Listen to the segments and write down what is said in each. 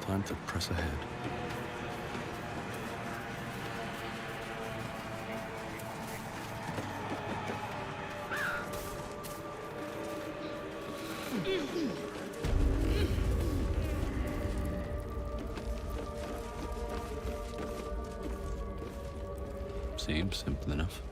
Time to press ahead. Seems simple enough.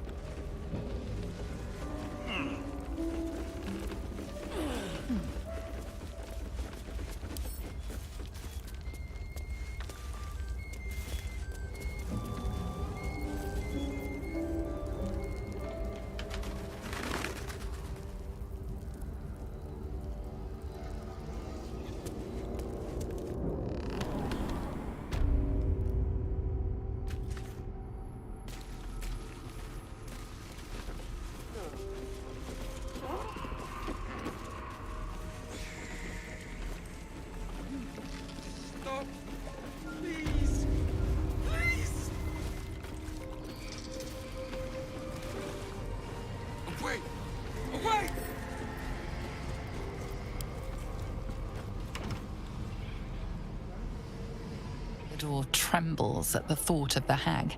The door trembles at the thought of the hag.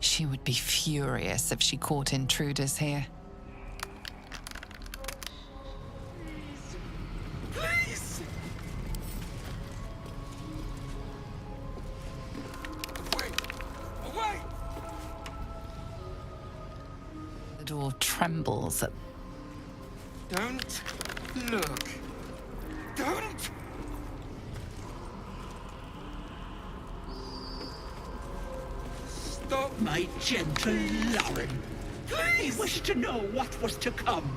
She would be furious if she caught intruders here. Please! Away! The door trembles at... Don't look. Don't! Stop! My gentle Lauren. Please! I wish to know what was to come.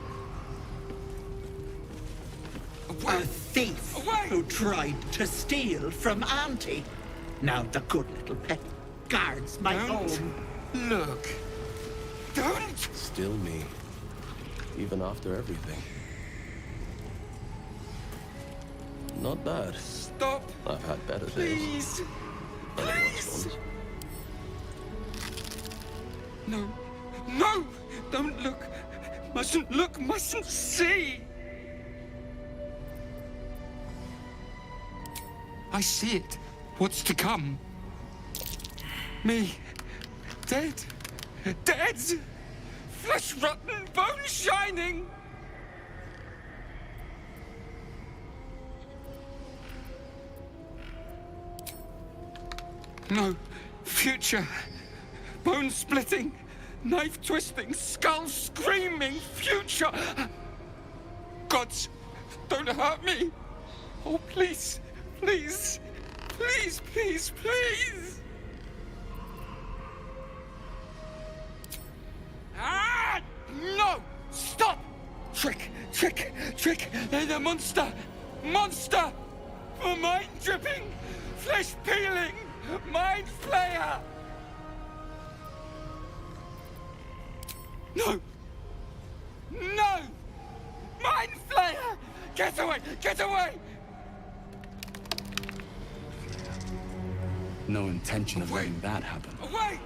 Away! A thief Away! who tried to steal from Auntie. Now the good little pet guards my Don't home. look. Don't! Still me. Even after everything. Not bad. Stop! I've had better days. Please! Other worse Please! ones. No! No! Don't look! Mustn't look! Mustn't see! I see it. What's to come? Me. Dead. Dead! Flesh rotten, bone shining! No. Future. Bone splitting. Knife twisting. Skull screaming. Future. Gods, don't hurt me. Oh, please. Please. Please, please, please. Ah! No! Stop! Trick! Trick! Trick! They're the monster! Monster! For mind dripping! Flesh peeling! Mind flayer! No! No! Mind flayer! Get away! Get away! No intention of Away. letting that happen. Away!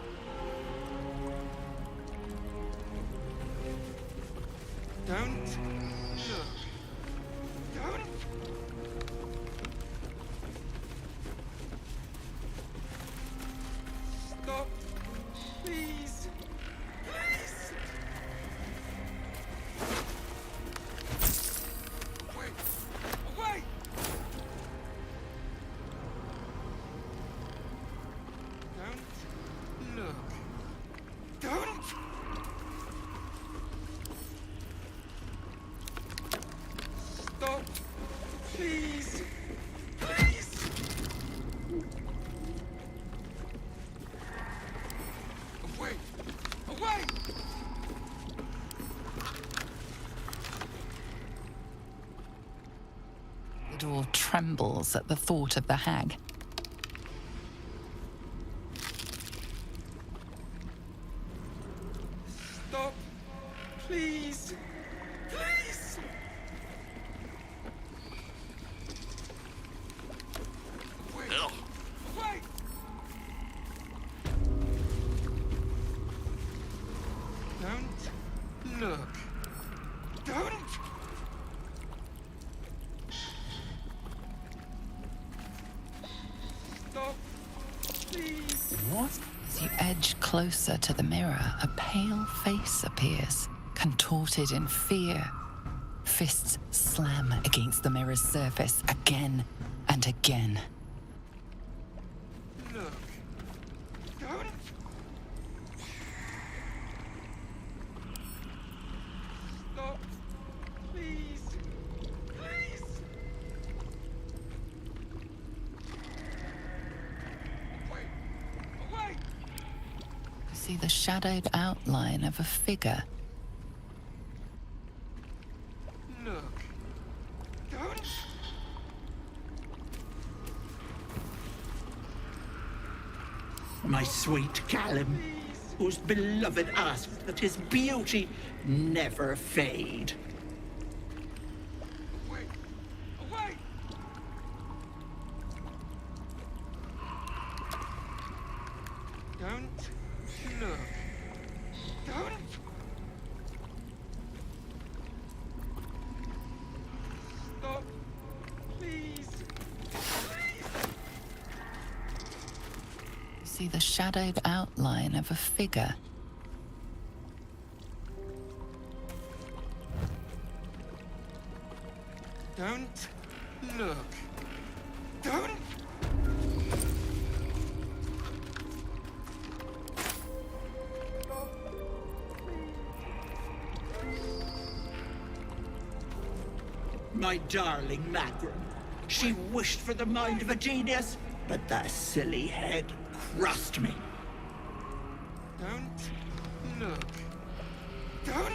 Don't look. Don't. Stop. Please. Please. Away. Away. Don't look. Don't. Stop. Please. Please. Away. Away. The door trembles at the thought of the hag. Stop. Please. Please. Away. Away. Don't look. Don't. As you edge closer to the mirror, a pale face appears, contorted in fear. Fists slam against the mirror's surface again and again. Look. Don't. Stop. Please. Please. Away. Away. You see the shadowed outline of a figure. Look. Don't. My sweet Callum, whose beloved asked that his beauty never fade. Away. Away. Don't look. Don't. Stop. Please. Please. You see the shadowed outline of a figure. Don't look. Don't. My darling Magrum. She wished for the mind of a genius, but that silly head crushed me. Don't look. Don't.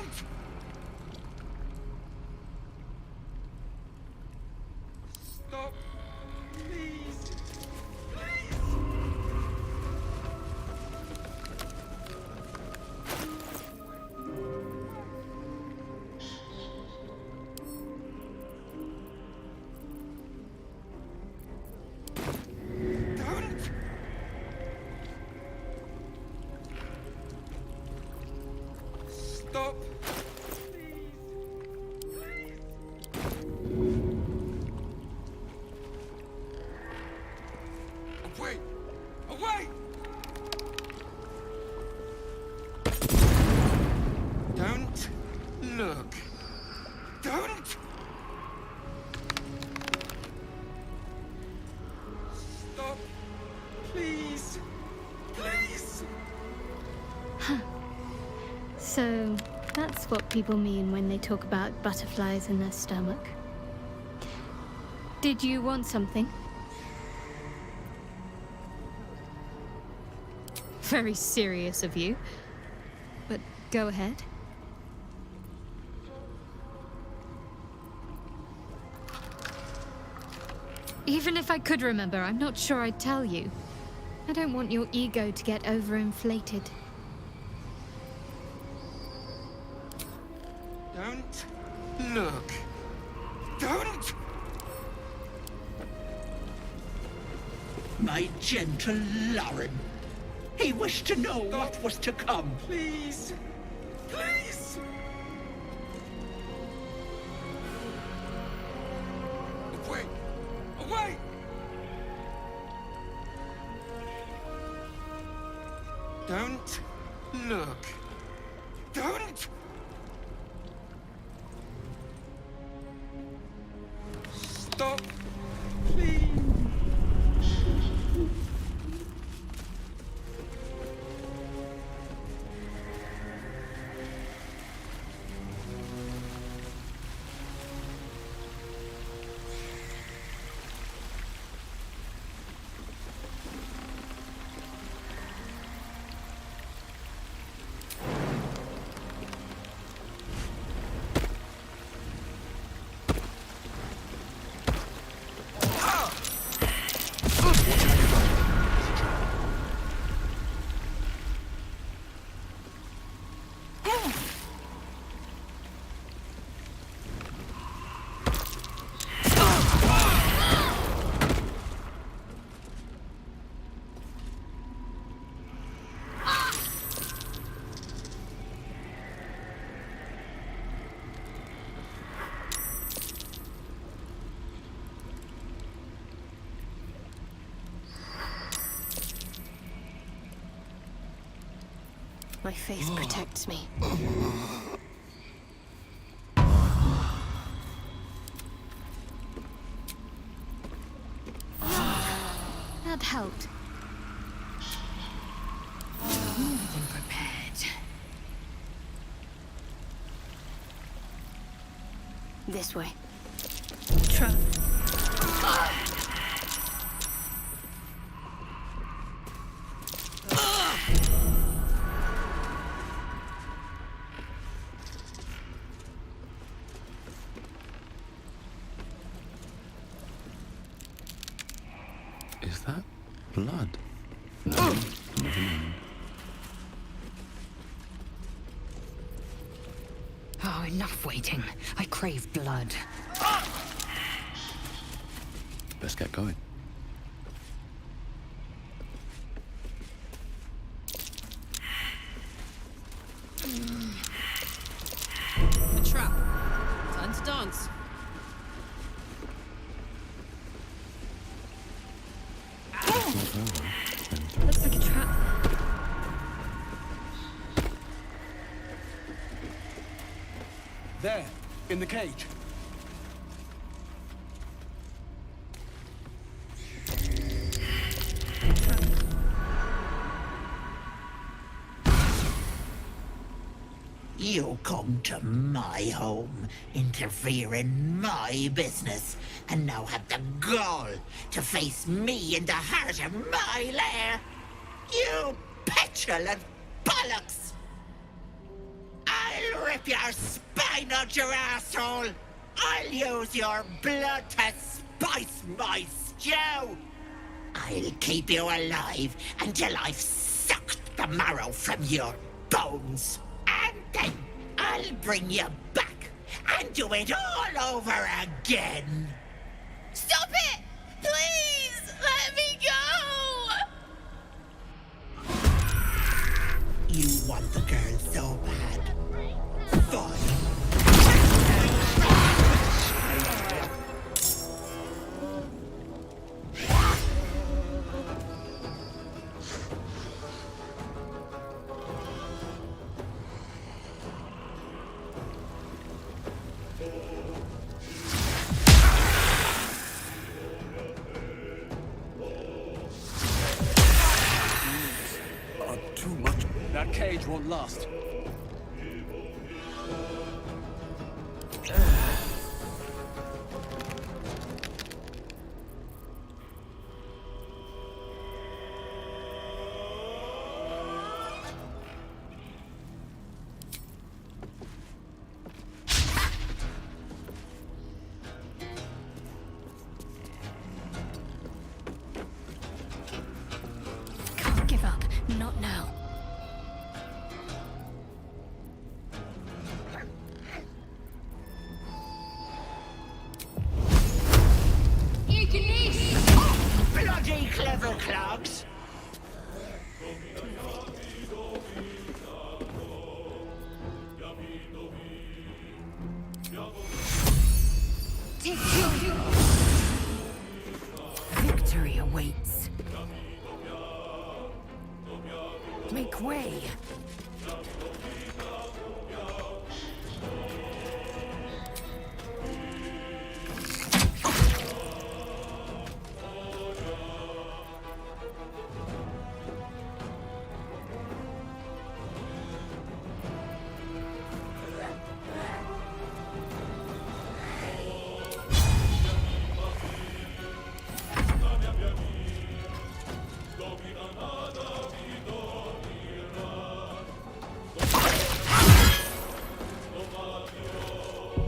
Stop. Please. Please. Don't. Stop. Please. Please. Away. Away. Don't look. Don't. Stop. Please. Please. So, that's what people mean when they talk about butterflies in their stomach. Did you want something? Very serious of you. But go ahead. Even if I could remember, I'm not sure I'd tell you. I don't want your ego to get overinflated. Don't look. Don't. My gentle Lauren. He wished to know what was to come. Please. Please. Away. Away. Don't look. Don't. Stop. Please. My face protects me. That helped. More than prepared. This way. Trap. Is that blood? No, never mind. Oh, enough waiting. I crave blood. Let's get going. A trap. Time to dance. Looks like a trap. There, in the cage. You come to my home, interfere in my business, and now have the gall to face me in the heart of my lair. You petulant bollocks! I'll rip your spine out your asshole! I'll use your blood to spice my stew! I'll keep you alive until I've sucked the marrow from your bones. And then I'll bring you back and do it all over again. Stop it! Please! Let me go! You want the girl so bad. Fine. Too much. That cage won't last. Can't give up. Not now. Bloody clever clogs! Victory awaits. Make way.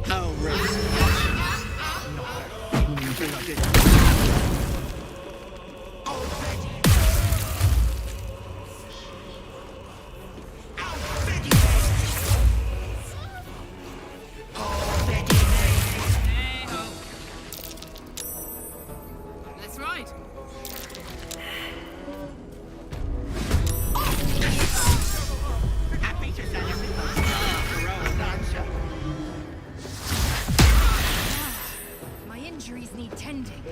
Oh, right. That's right. Happy to celebrate after all, aren't you? My injuries need tending.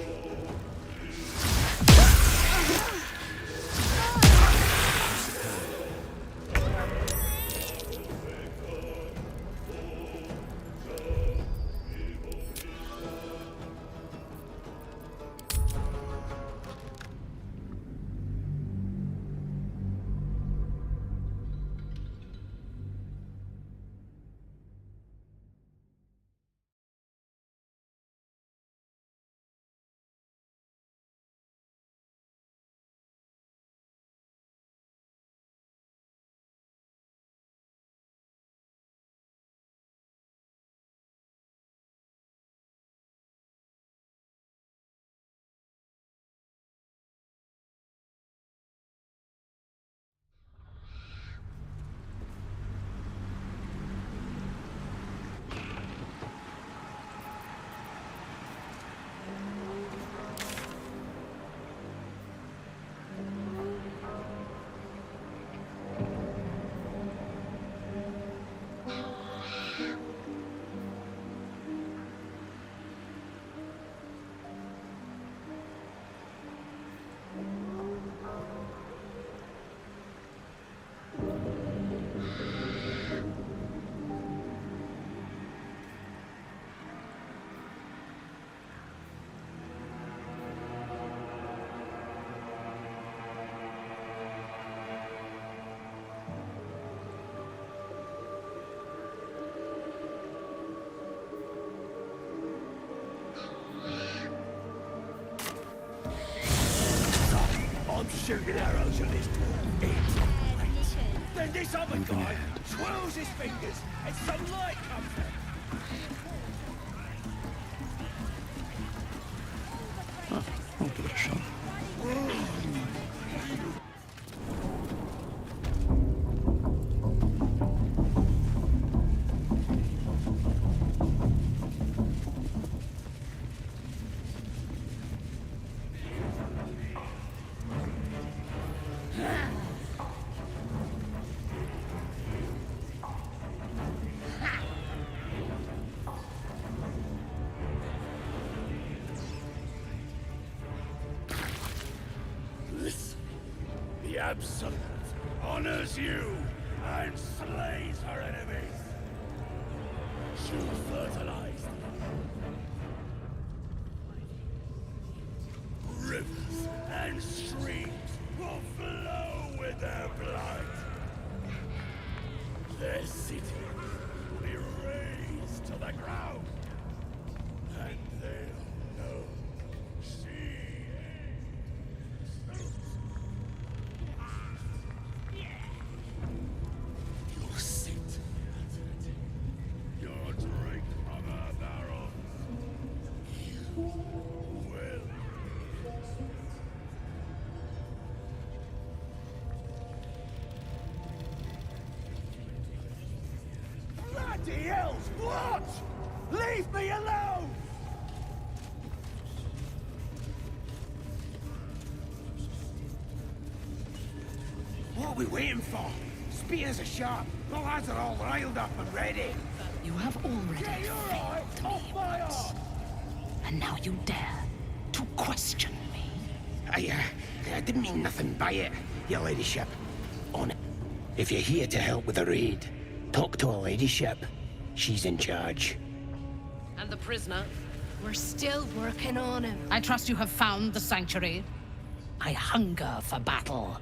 shooting arrows at this dwarf. It's then this other guy twirls his fingers and some light comes out. I'll give it a shot. Listen, the Absolute honors you and slays her enemies. She'll fertilize them. Rivers and streams will flow with their blood. Their city will be razed to the ground, and they'll know she You'll sit. You'll drink from her barrel. You will. Bloody hell's what? Leave me alone! What are we waiting for? Spears are sharp. The lads are all riled up and ready. You have already Yeah, you're right. failed Off me my once. arse. And now you dare to question me. I didn't mean nothing by it, your ladyship. On it. If you're here to help with the raid, talk to her ladyship. She's in charge. And the prisoner? We're still working on him. I trust you have found the sanctuary. I hunger for battle.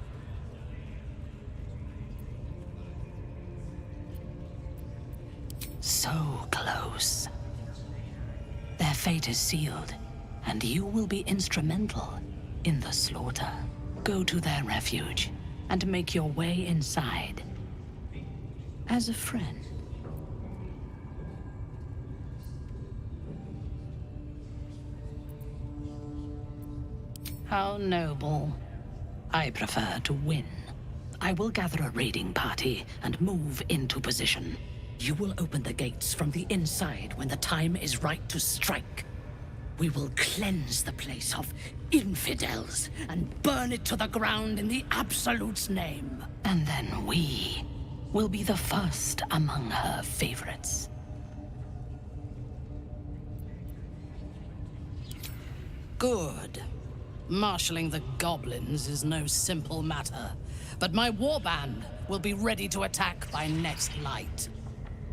So close. Their fate is sealed, and you will be instrumental in the slaughter. Go to their refuge and make your way inside. As a friend. How noble. I prefer to win. I will gather a raiding party and move into position. You will open the gates from the inside when the time is right to strike. We will cleanse the place of infidels and burn it to the ground in the Absolute's name. And then we will be the first among her favorites. Good. Marshalling the goblins is no simple matter, but my warband will be ready to attack by next light.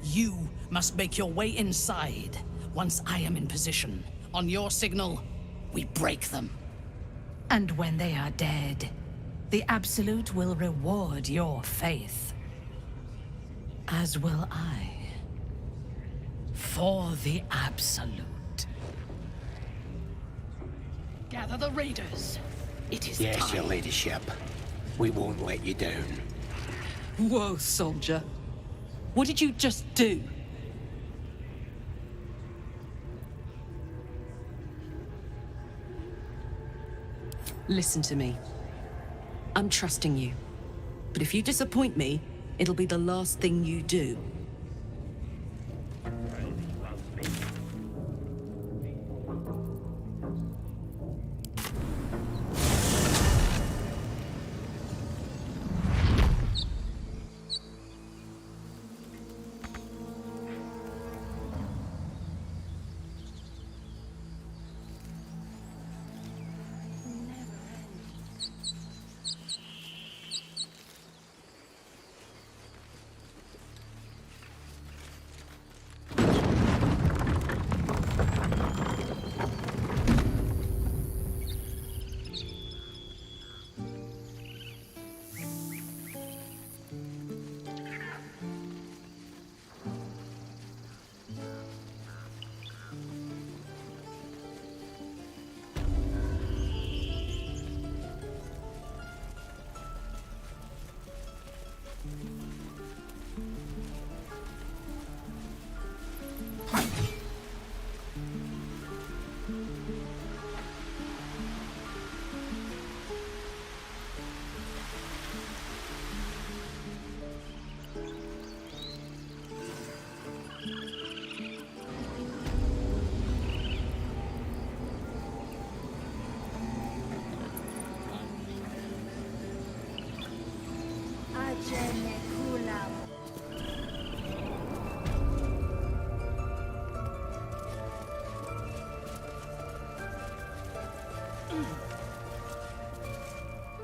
You must make your way inside once I am in position. On your signal, we break them. And when they are dead, the Absolute will reward your faith. As will I. For the Absolute. Gather the raiders. It is Yes, time. your ladyship. We won't let you down. Whoa, soldier. What did you just do? Listen to me. I'm trusting you. But if you disappoint me, it'll be the last thing you do.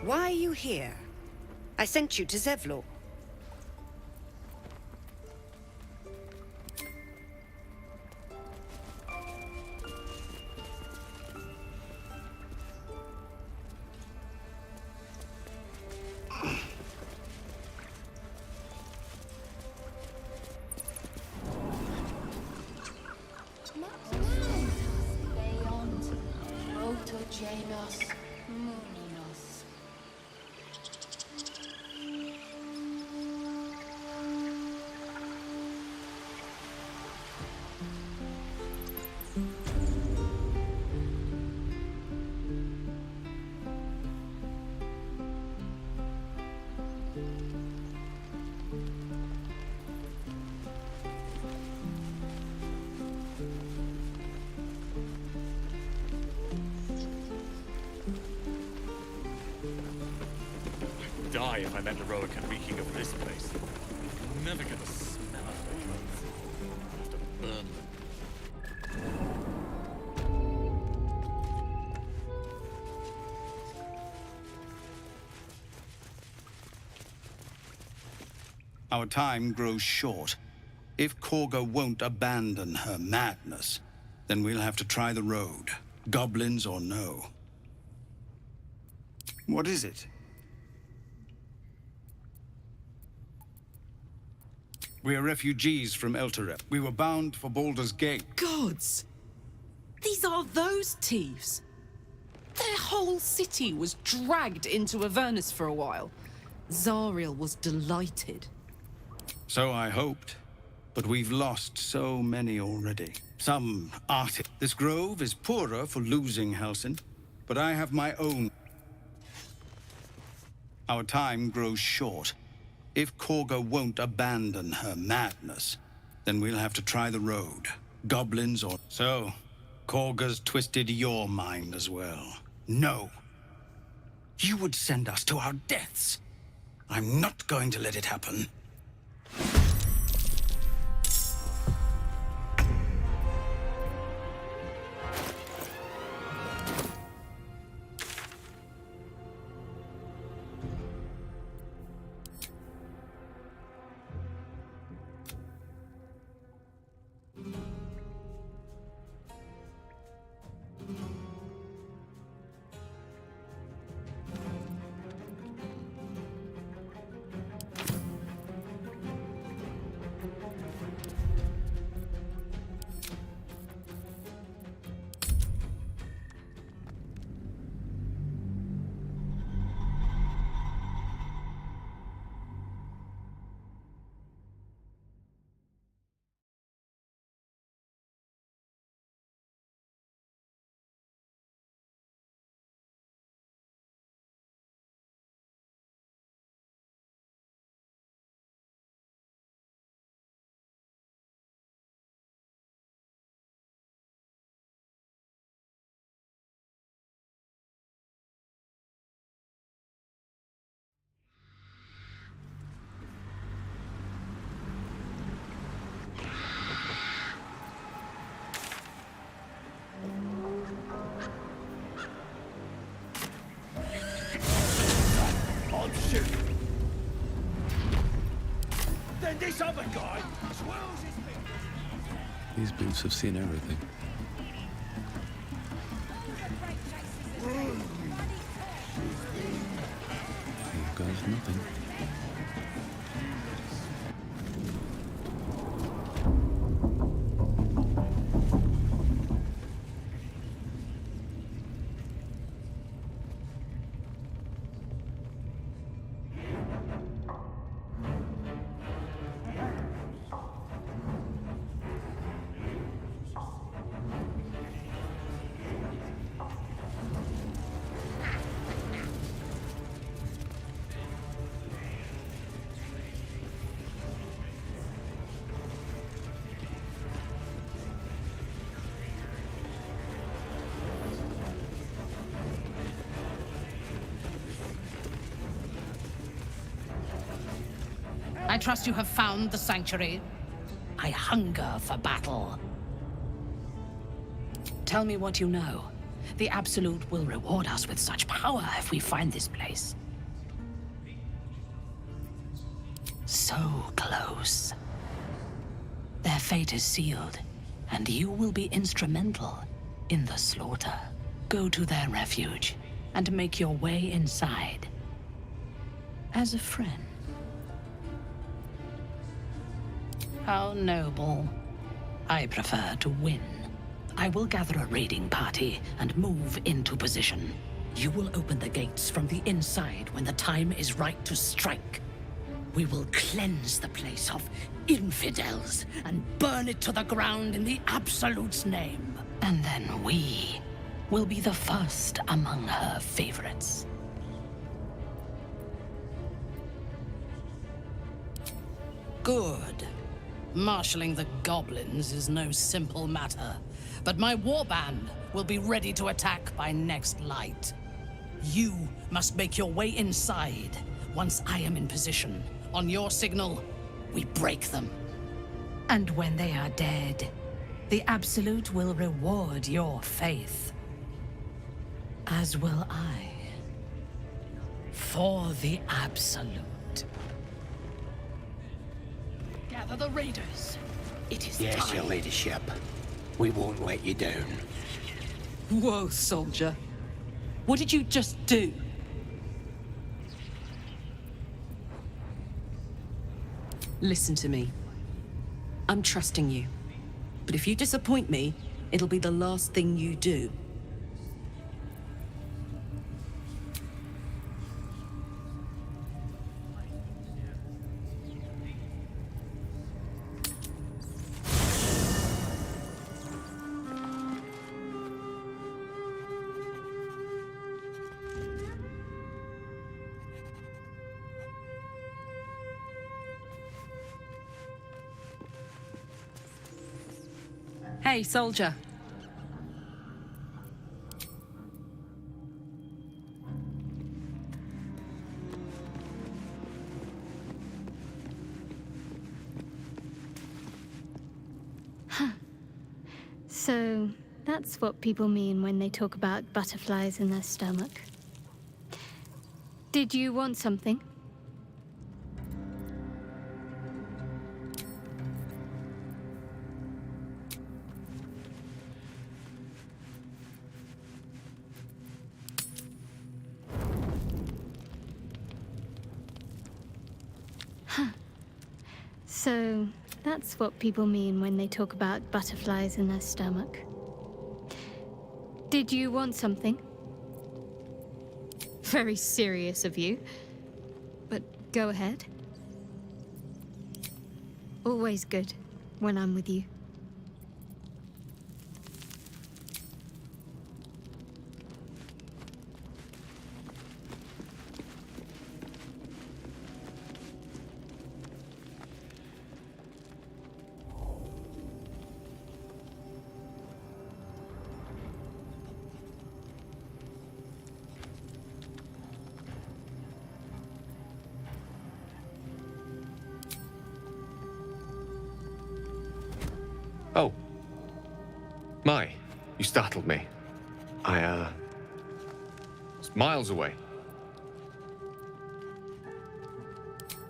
Why are you here? I sent you to Zevlor. Die if I met Eroica reeking of this place. I'll never get the smell of the drugs. I'll have to burn them. Our time grows short. If Korga won't abandon her madness, then we'll have to try the road, goblins or no. What is it? We are refugees from Elturep. We were bound for Baldur's Gate. Gods! These are those thieves! Their whole city was dragged into Avernus for a while. Zariel was delighted. So I hoped. But we've lost so many already. Some artist. This grove is poorer for losing Halsin, but I have my own. Our time grows short. If Korga won't abandon her madness, then we'll have to try the road. Goblins or... So, Korga's twisted your mind as well. No. You would send us to our deaths. I'm not going to let it happen. Then this other guy swirls his fingers. These boots have seen everything. Here goes nothing. I trust you have found the sanctuary. I hunger for battle. Tell me what you know, The Absolute will reward us with such power if we find this place. So close. Their fate is sealed, and you will be instrumental in the slaughter. Go to their refuge and make your way inside. As a friend. How noble. I prefer to win. I will gather a raiding party and move into position. You will open the gates from the inside when the time is right to strike. We will cleanse the place of infidels and burn it to the ground in the Absolute's name. And then we will be the first among her favorites. Good. Marshalling the goblins is no simple matter, but my warband will be ready to attack by next light. You must make your way inside once I am in position. On your signal, we break them. And when they are dead, the Absolute will reward your faith. As will I. For the Absolute. Gather the raiders. It is Yes, time. your ladyship. We won't let you down. Whoa, soldier. What did you just do? Listen to me. I'm trusting you. But if you disappoint me, it'll be the last thing you do. Hey, soldier. So, that's what people mean when they talk about butterflies in their stomach. Did you want something? So, that's what people mean when they talk about butterflies in their stomach. Did you want something? Very serious of you. But go ahead. Always good when I'm with you. Oh. My, you startled me. I, was miles away.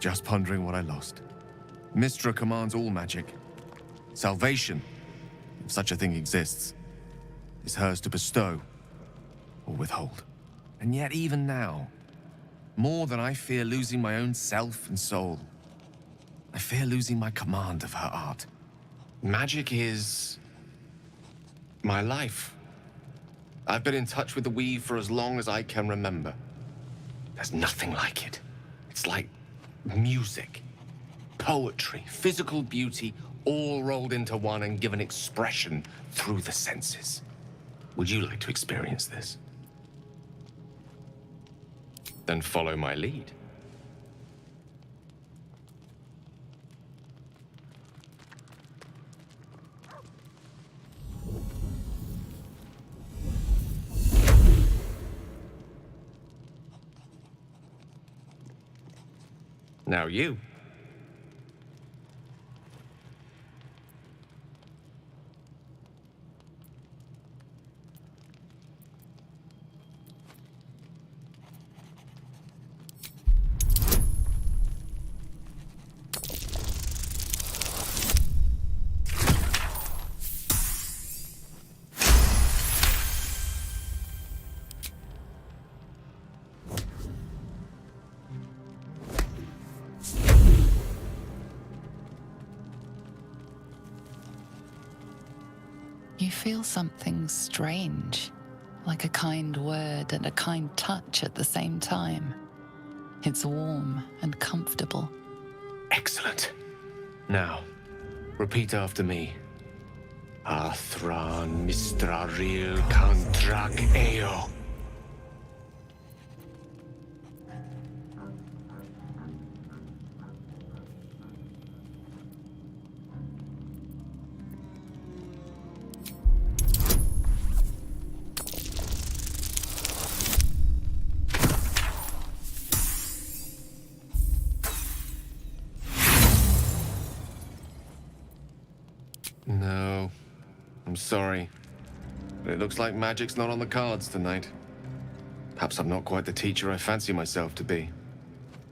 Just pondering what I lost. Mystra commands all magic. Salvation, if such a thing exists, is hers to bestow or withhold. And yet even now, more than I fear losing my own self and soul, I fear losing my command of her art. Magic is my life. I've been in touch with the weave for as long as I can remember. There's nothing like it. It's like music, poetry, physical beauty, all rolled into one and given expression through the senses. Would you like to experience this? Then follow my lead. Now you. feel something strange, like a kind word and a kind touch at the same time. It's warm and comfortable. Excellent. Now, repeat after me. Athran Mistraril Kantrak Eo. No, I'm sorry. But it looks like magic's not on the cards tonight. Perhaps I'm not quite the teacher I fancy myself to be.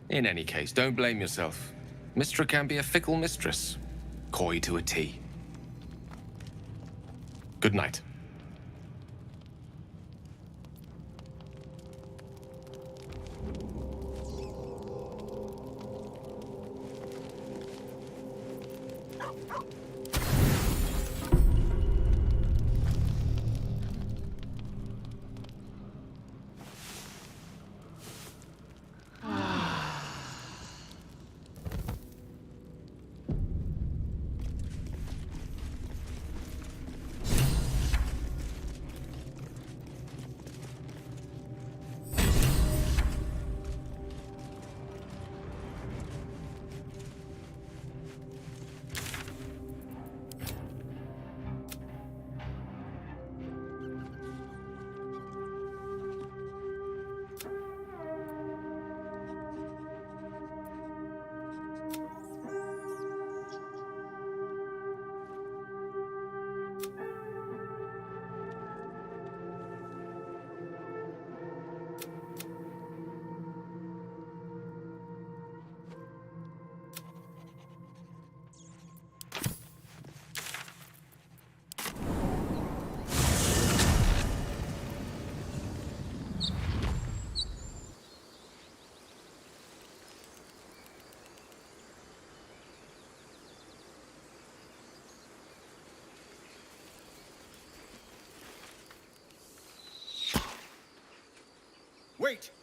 In any case, don't blame yourself. Mystra can be a fickle mistress. Coy to a T. Good night.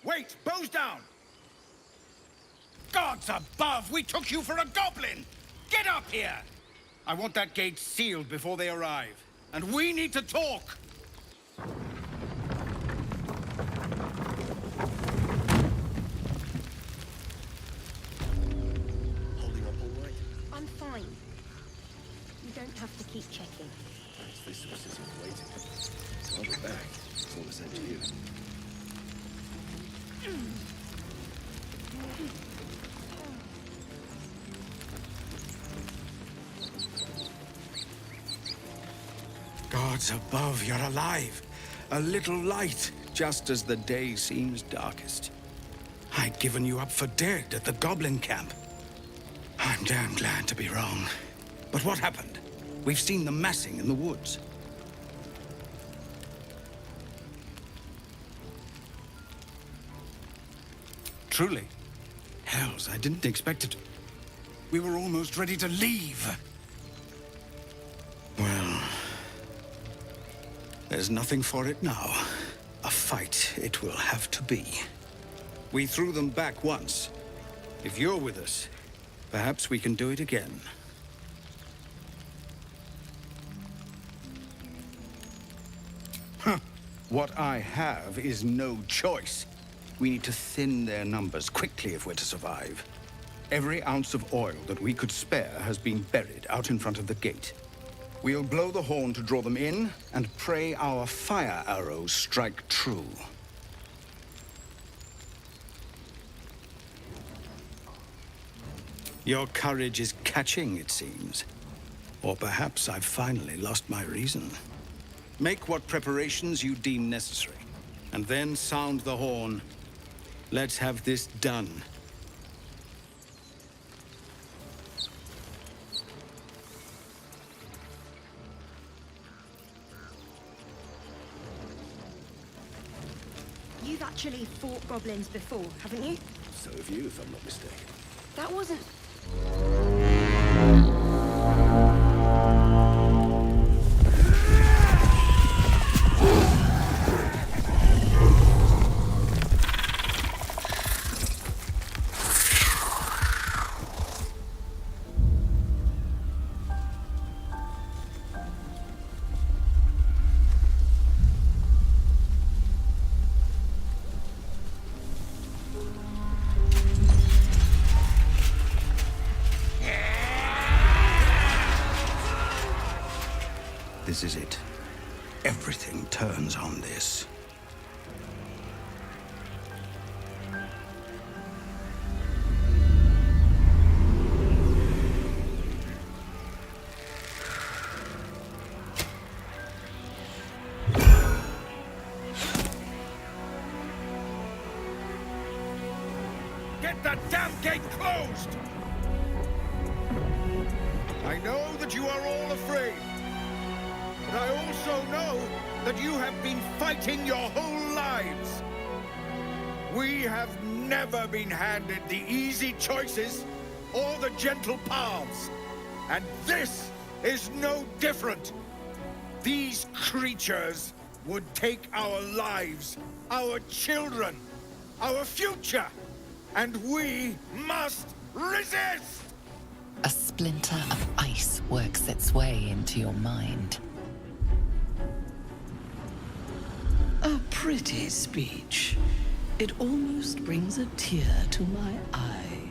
Wait! Bows down! Gods above! We took you for a goblin! Get up here! I want that gate sealed before they arrive. And we need to talk! Holding up all right? I'm fine. You don't have to keep checking. Thanks, this was sitting and waiting. I'll be back. It's all the same to you. Gods above, you're alive. A little light, just as the day seems darkest. I'd given you up for dead at the goblin camp. I'm damn glad to be wrong. But what happened? We've seen them massing in the woods. Truly? Hells, I didn't expect it. We were almost ready to leave. Well, there's nothing for it now. A fight it will have to be. We threw them back once. If you're with us, perhaps we can do it again. Huh. What I have is no choice. We need to thin their numbers quickly if we're to survive. Every ounce of oil that we could spare has been buried out in front of the gate. We'll blow the horn to draw them in, and pray our fire arrows strike true. Your courage is catching, it seems. Or perhaps I've finally lost my reason. Make what preparations you deem necessary, and then sound the horn. Let's have this done. You've actually fought goblins before, haven't you? So have you, if I'm not mistaken. That wasn't... realizes it. Everything turns on this. Get that damn gate closed! I know that you are all afraid, but I also know that you have been fighting your whole lives. We have never been handed the easy choices or the gentle paths, and this is no different. These creatures would take our lives, our children, our future, and we must resist! A splinter of ice works its way into your mind. A pretty speech. It almost brings a tear to my eye.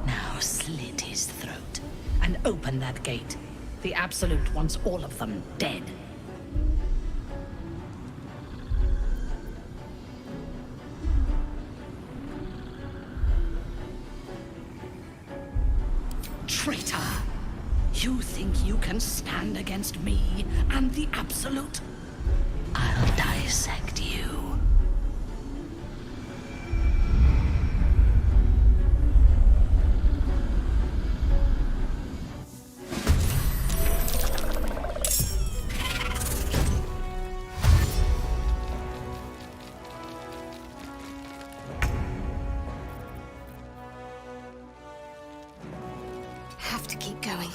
Now slit his throat and open that gate. The Absolute wants all of them dead. Traitor! You think you can stand against me and the Absolute? I'll dissect you. Have to keep going.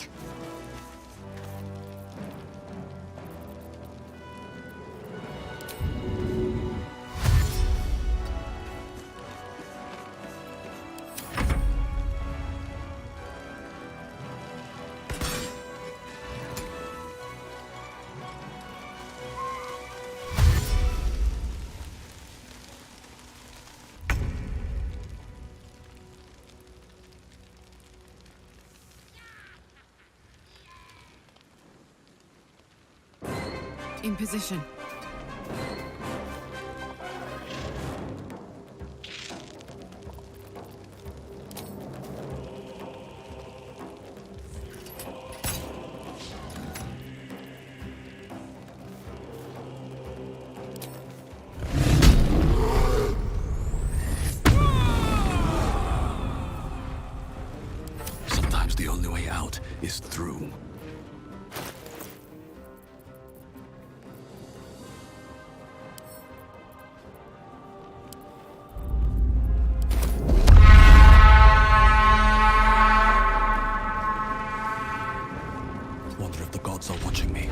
In position. Sometimes the only way out is through. Wonder if the gods are watching me.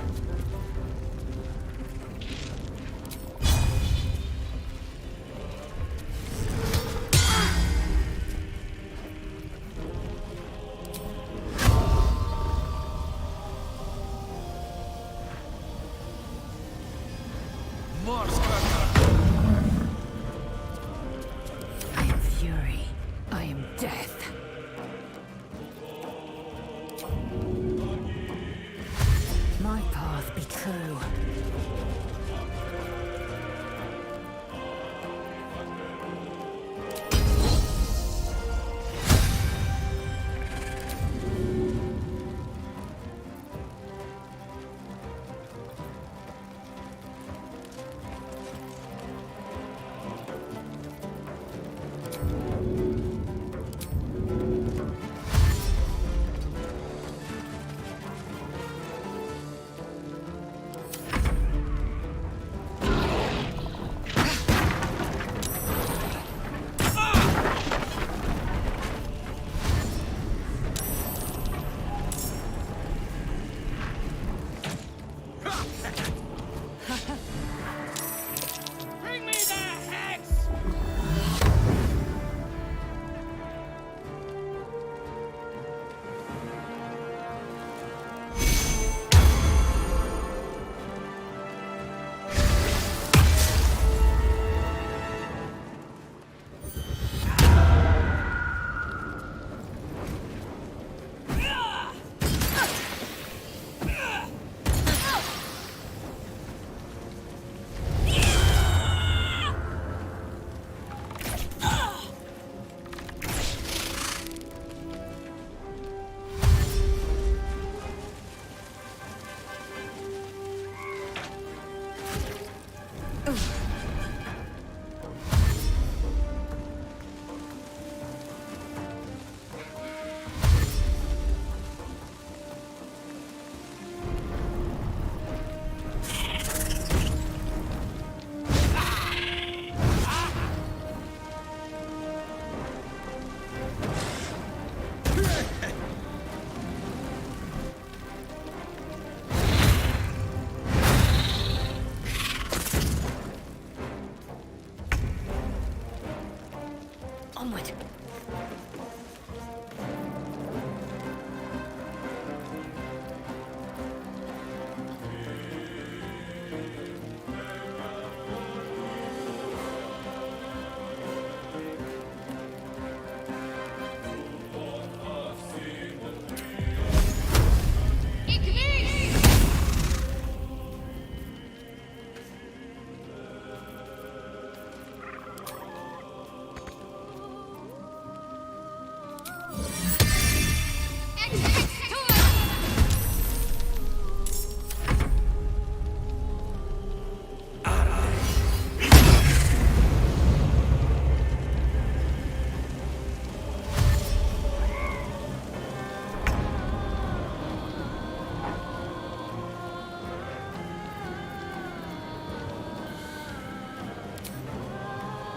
Onward.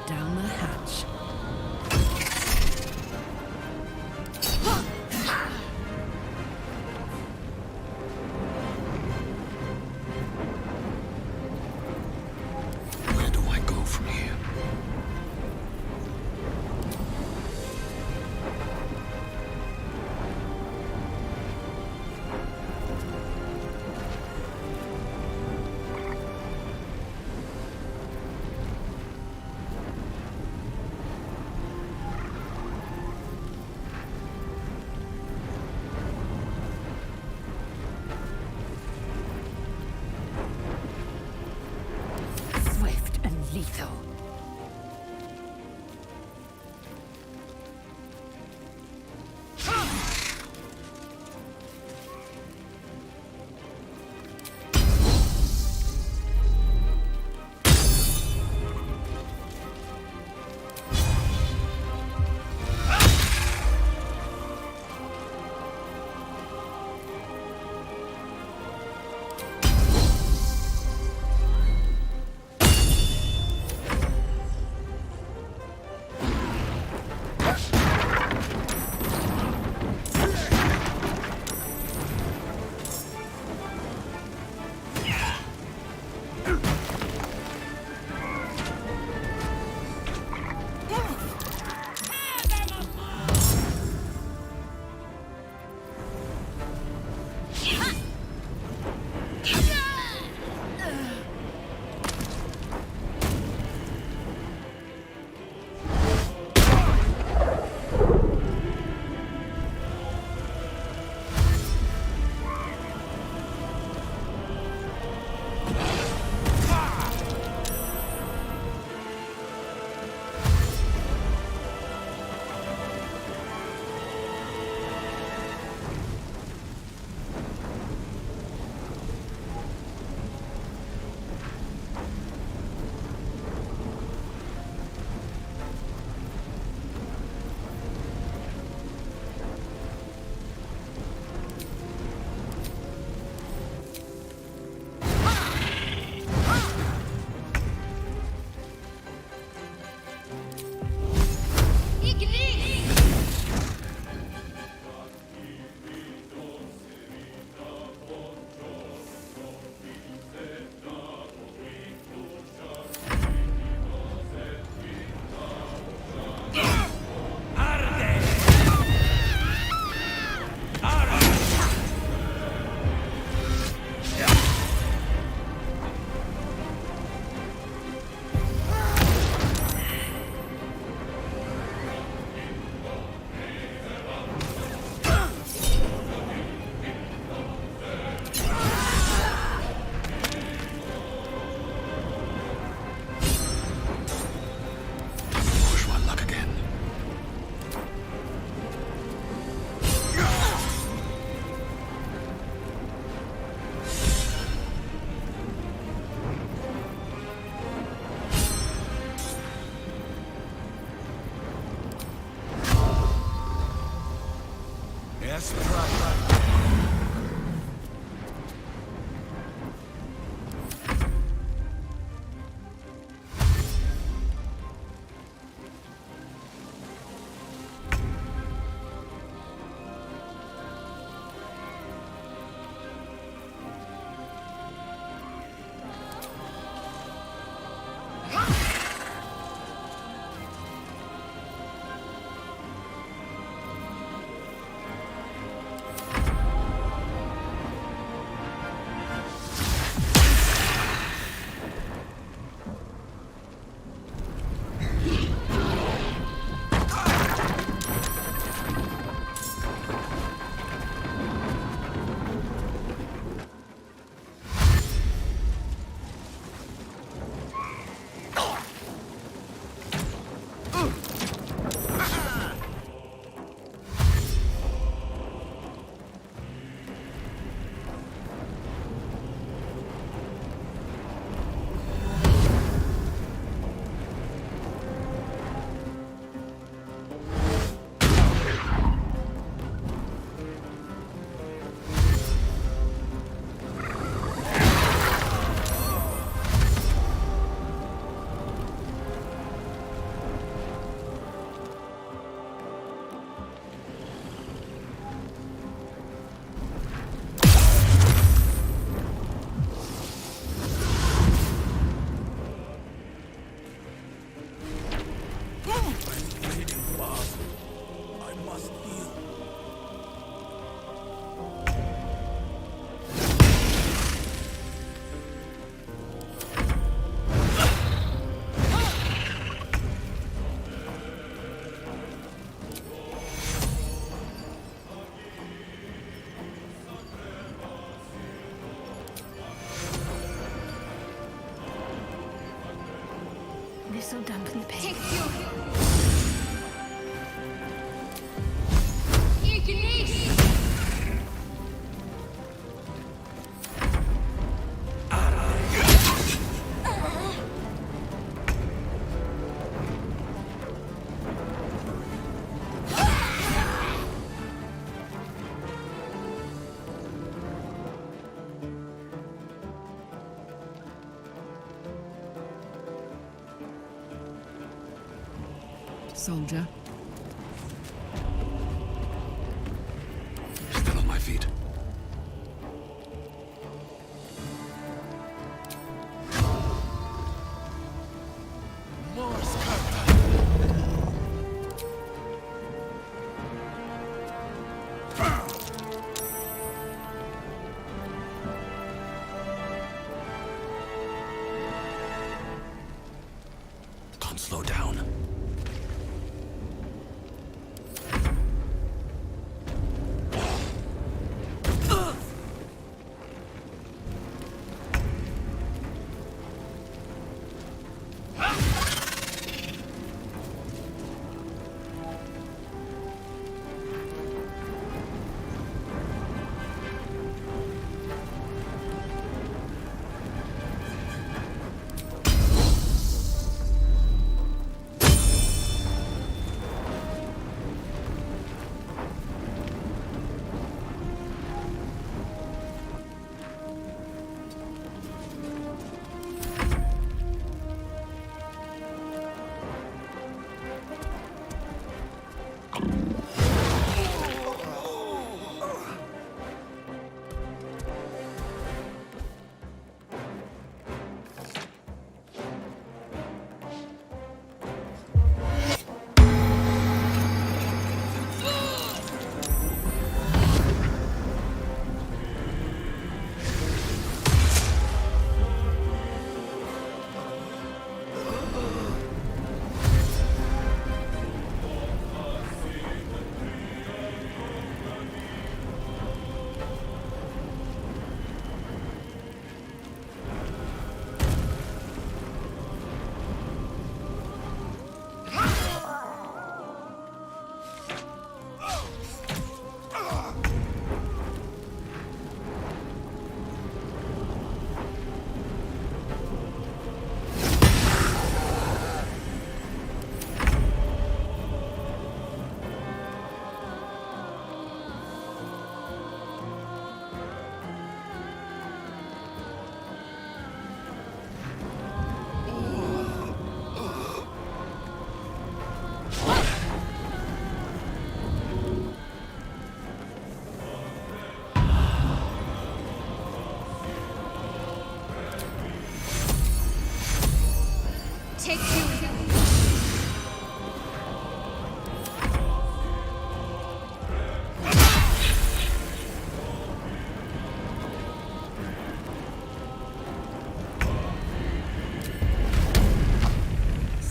Down the hatch. Where do I go from here? Swift and lethal. Yes, right. This'll dampen the pain. Soldier. Still on my feet. Can't slow down.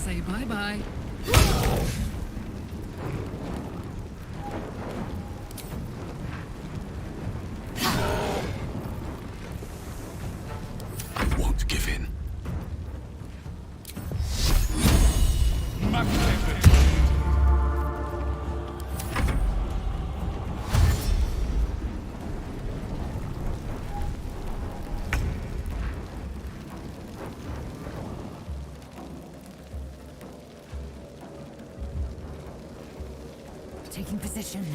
Say bye-bye. I won't give in. Taking position.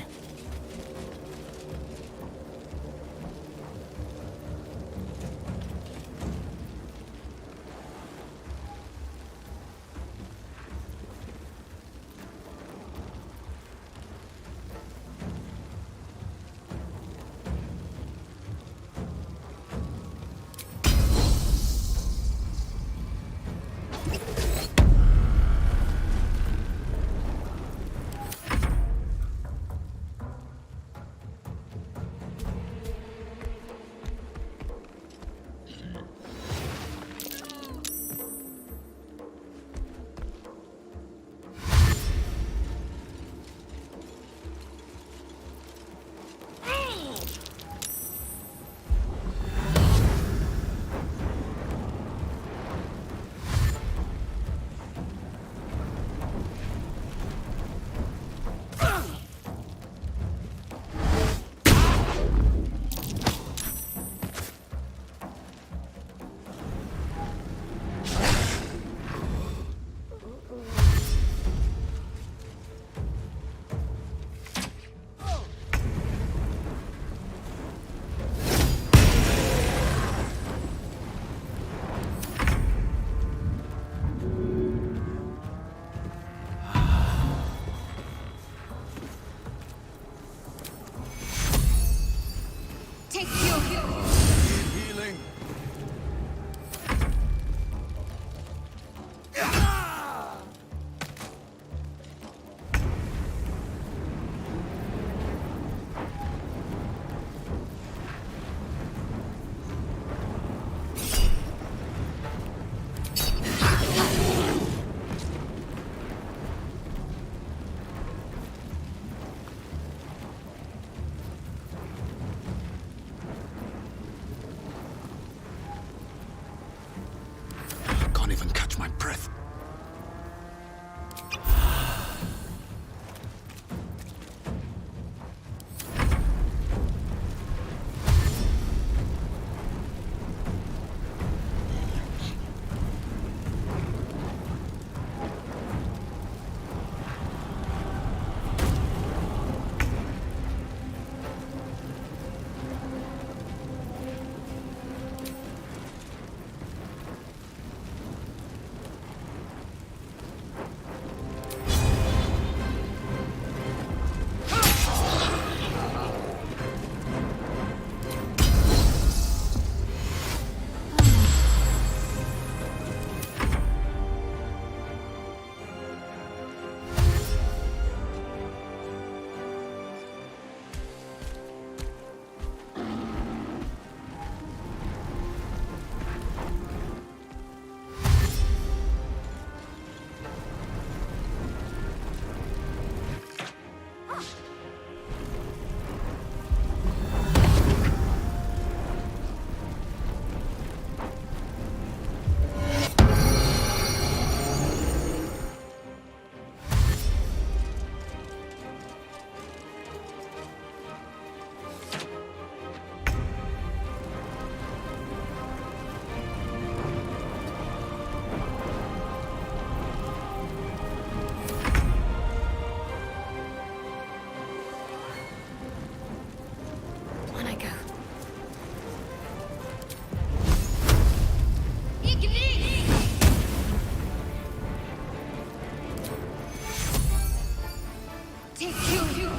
Take you.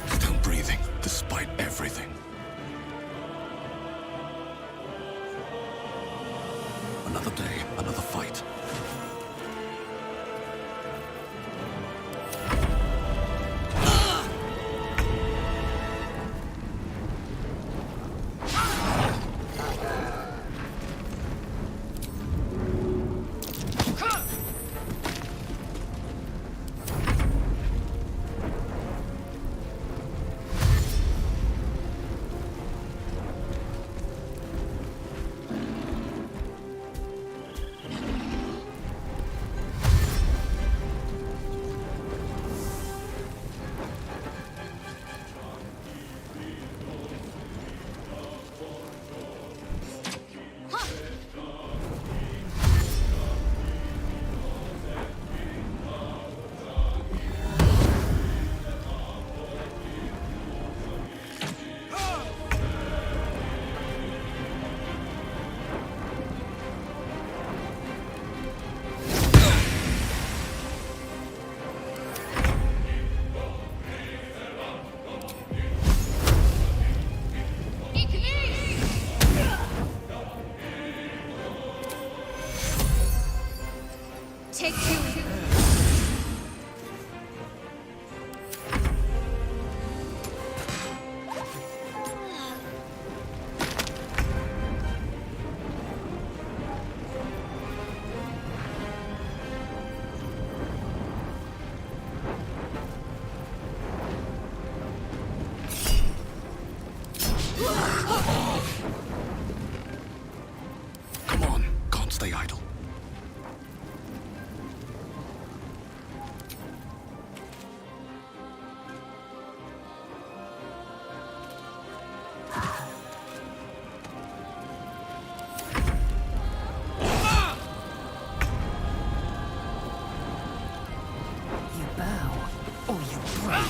Still breathing, despite everything. Another day, another fight. Take you. Come on, can't stay idle. You bow, or you break.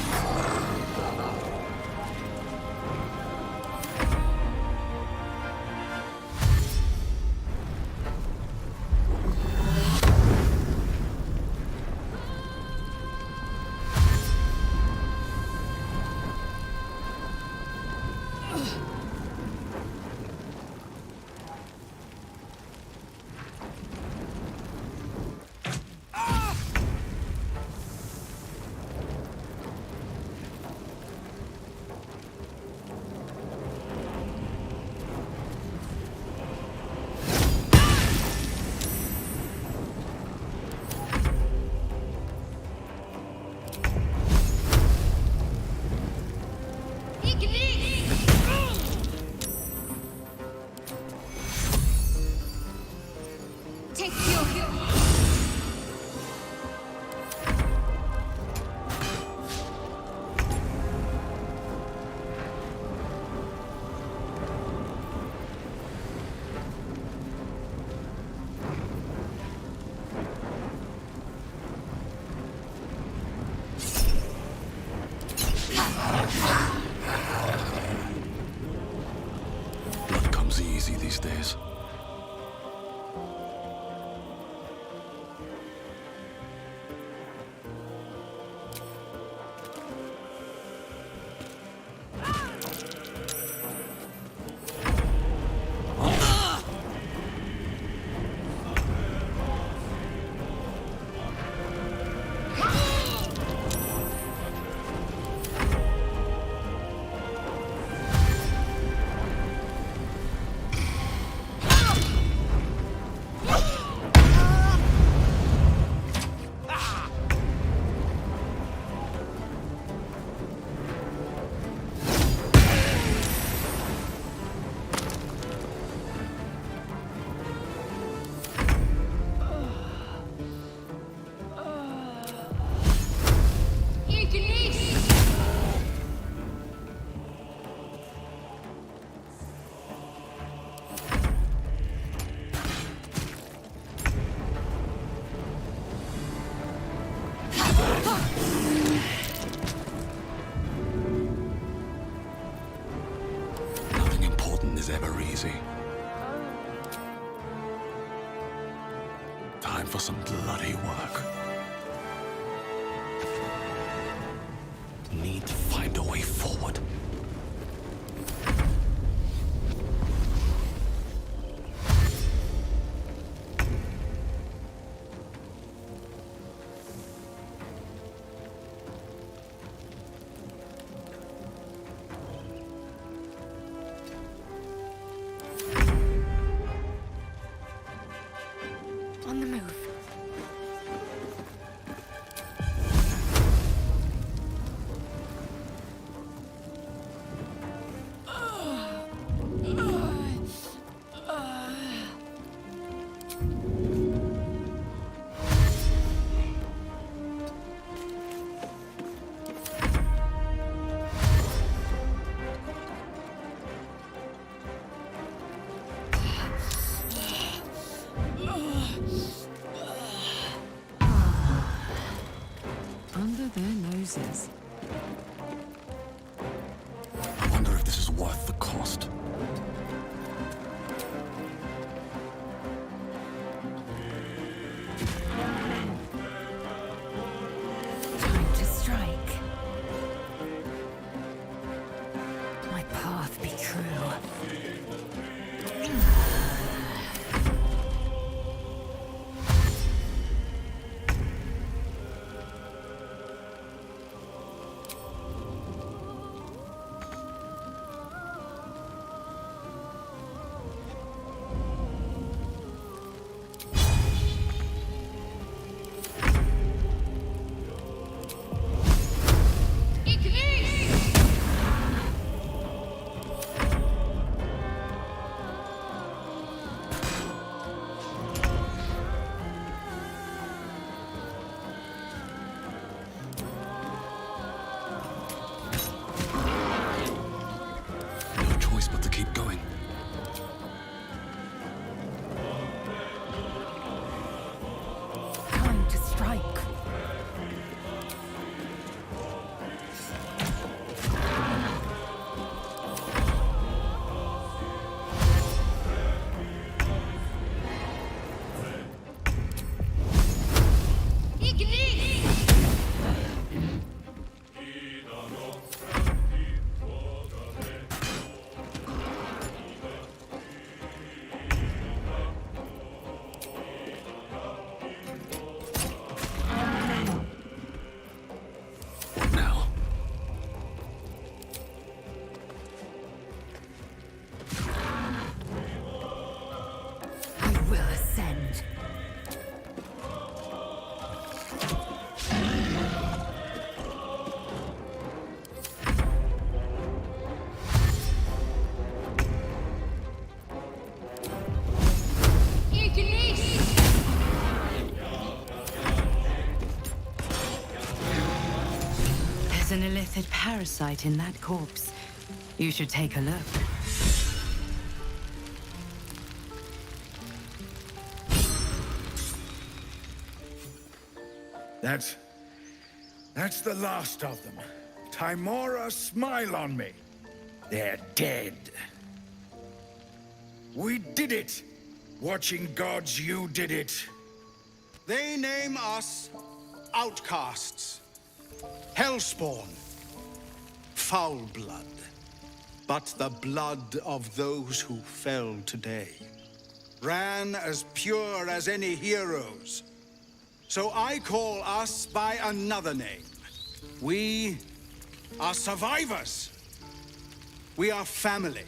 Take you. Blood comes easy these days. Nothing is ever easy. Time for some bloody work. Need to find a way forward. On the move. Under their noses. I wonder if this is worth the cost. Time to strike. My path be true. No choice but to keep going. Time to strike. What now? I will ascend. There's an illithid parasite in that corpse. You should take a look. That's the last of them. Timora, smile on me. They're dead. We did it! Watching gods, you did it. They name us outcasts, hellspawn, foul blood. But the blood of those who fell today ran as pure as any heroes. So I call us by another name. We are survivors. We are family.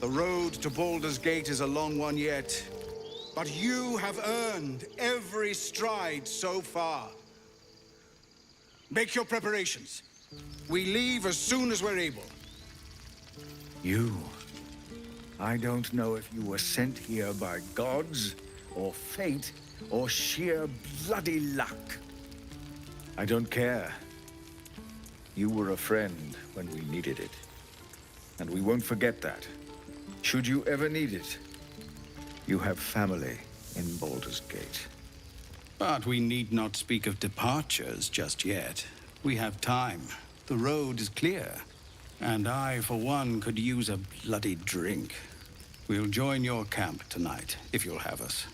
The road to Baldur's Gate is a long one yet, but you have earned every stride so far. Make your preparations. We leave as soon as we're able. You. I don't know if you were sent here by gods, or fate, or sheer bloody luck. I don't care. You were a friend when we needed it. And we won't forget that. Should you ever need it, you have family in Baldur's Gate. But we need not speak of departures just yet. We have time. The road is clear. And I, for one, could use a bloody drink. We'll join your camp tonight, if you'll have us.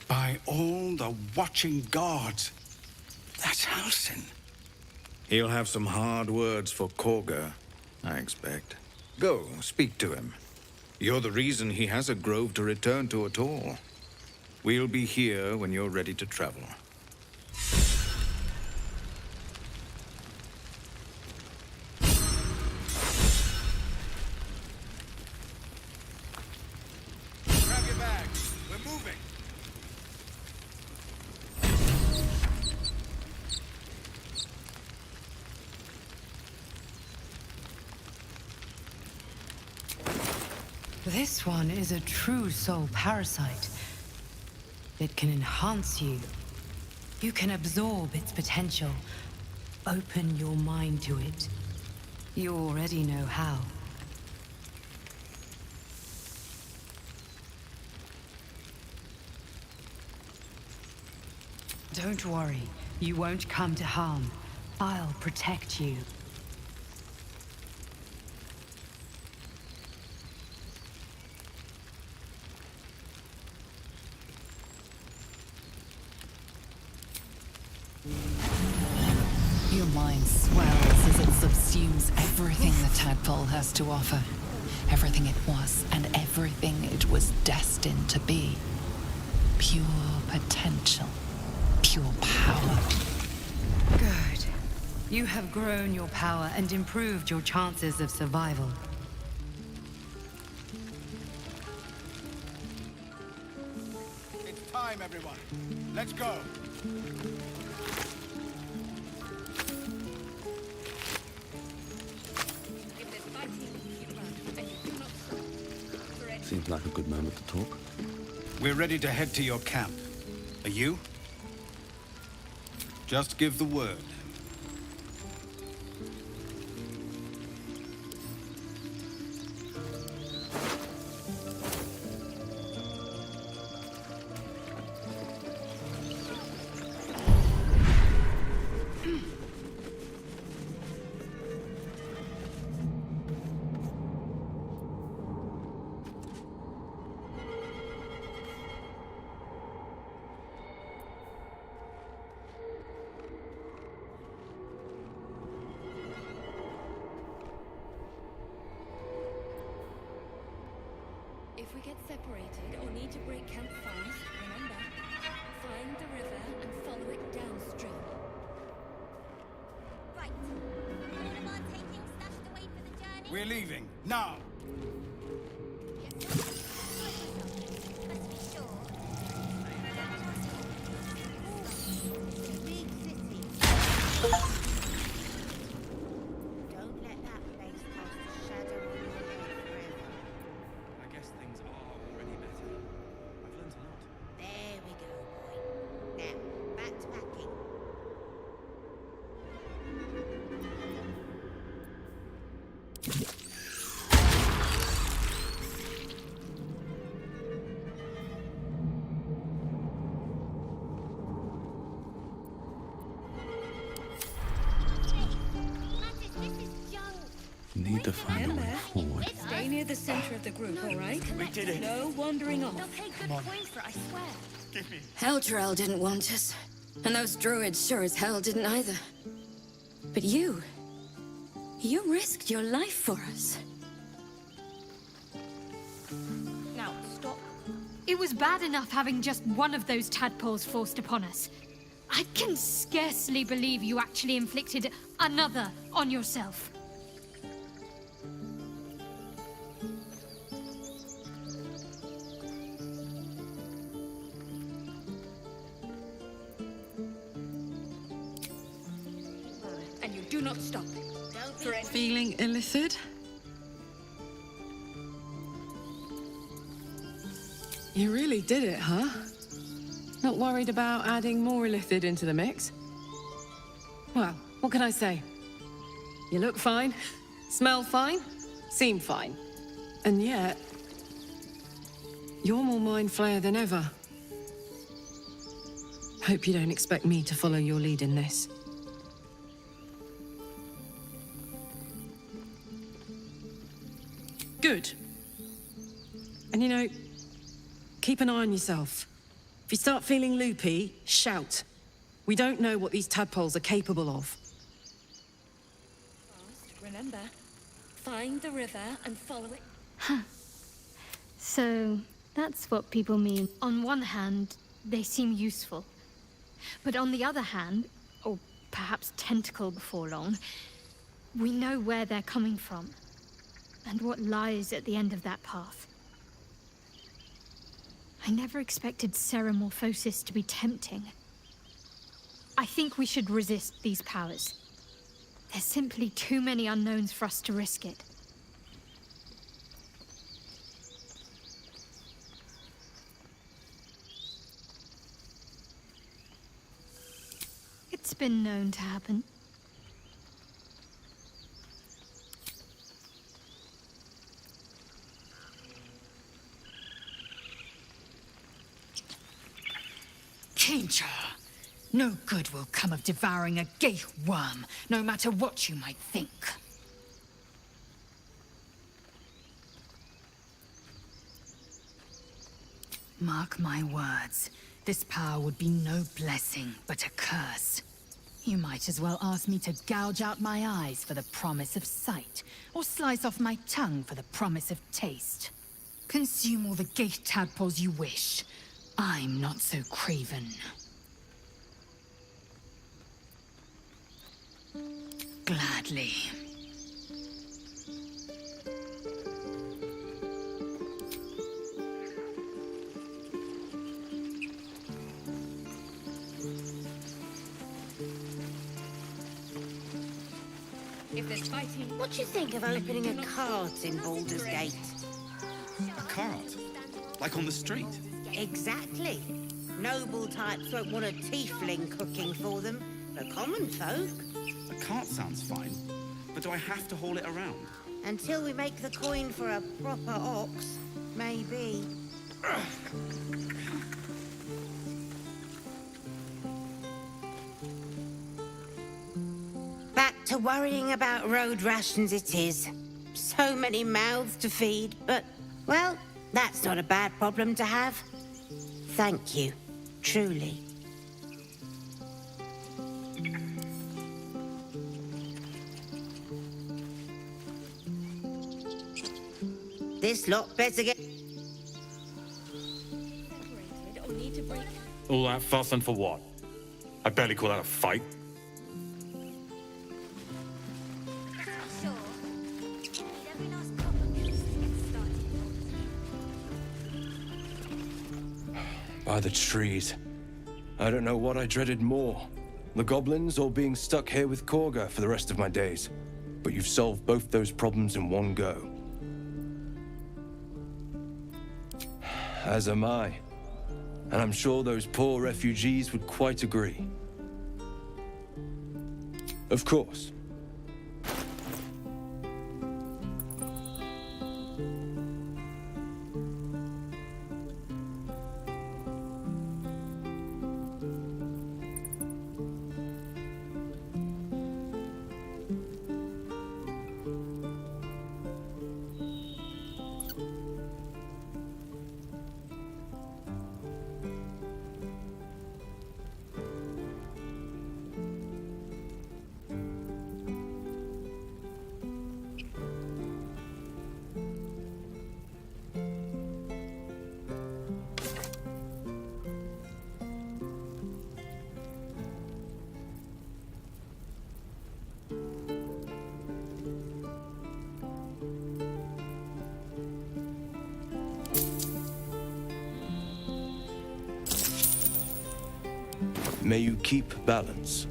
By all the watching gods, that's Halsin. He'll have some hard words for Korga, I expect. Go, speak to him. You're the reason he has a grove to return to at all. We'll be here when you're ready to travel. Grab your bags. We're moving. This one is a true soul parasite. It can enhance you. You can absorb its potential. Open your mind to it. You already know how. Don't worry. You won't come to harm. I'll protect you. Your mind swells as it subsumes everything the tadpole has to offer. Everything it was and everything it was destined to be. Pure potential. Pure power. Good. You have grown your power and improved your chances of survival. It's time, everyone. Let's go. Seems like a good moment to talk. We're ready to head to your camp. Are you? Just give the word. If we get separated or need to break camp fast, remember, find the river and follow it downstream. Right. All of our taking stashed away for the journey? We're leaving, now! Let's be sure. Big city. Don't let that place cast a shadow on your head forever. I guess things are already better. I've learned a lot. There we go, boy. Now, back to packing. Mattis, this is junk. Need to find a way forward. Stay near the center of the group, all right? We did it. No wandering off. They'll take good coin for it, I swear. Give me. Elturel didn't want us. And those druids sure as hell didn't either. But you risked your life for us. Now, stop. It was bad enough having just one of those tadpoles forced upon us. I can scarcely believe you actually inflicted another on yourself. And you do not stop. Don't For be any- Feeling illithid? You really did it, huh? Not worried about adding more illithid into the mix? Well, what can I say? You look fine, smell fine, seem fine. And yet, you're more mind flayer than ever. Hope you don't expect me to follow your lead in this. Good. And you know, keep an eye on yourself. If you start feeling loopy, shout. We don't know what these tadpoles are capable of. Remember, find the river and follow it. Huh. So, that's what people mean. On one hand, they seem useful. But on the other hand, or perhaps tentacle before long, we know where they're coming from. And what lies at the end of that path. I never expected ceramorphosis to be tempting. I think we should resist these powers. There's simply too many unknowns for us to risk it. It's been known to happen. Danger! No good will come of devouring a gay worm, no matter what you might think. Mark my words, this power would be no blessing, but a curse. You might as well ask me to gouge out my eyes for the promise of sight, or slice off my tongue for the promise of taste. Consume all the gate tadpoles you wish. I'm not so craven. Gladly. If there's fighting... What do you think of opening a cart in Baldur's Gate? A cart? Like on the street? Exactly. Noble types won't want a tiefling cooking for them. The common folk. A cart sounds fine, but do I have to haul it around? Until we make the coin for a proper ox, maybe. Back to worrying about road rations it is. So many mouths to feed, but, well, that's not a bad problem to have. Thank you, truly. This lot better get... Or need to break... All that fuss and for what? I barely call that a fight. By the trees. I don't know what I dreaded more. The goblins or being stuck here with Korga for the rest of my days. But you've solved both those problems in one go. As am I. And I'm sure those poor refugees would quite agree. Of course. May you keep balance.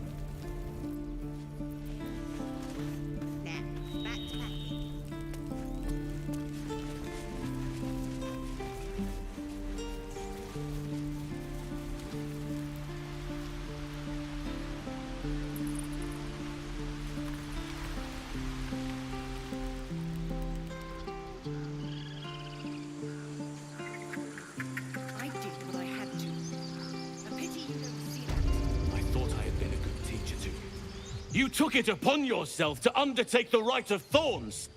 I did what I had to. A pity you don't see You took it upon yourself to undertake the Rite of Thorns.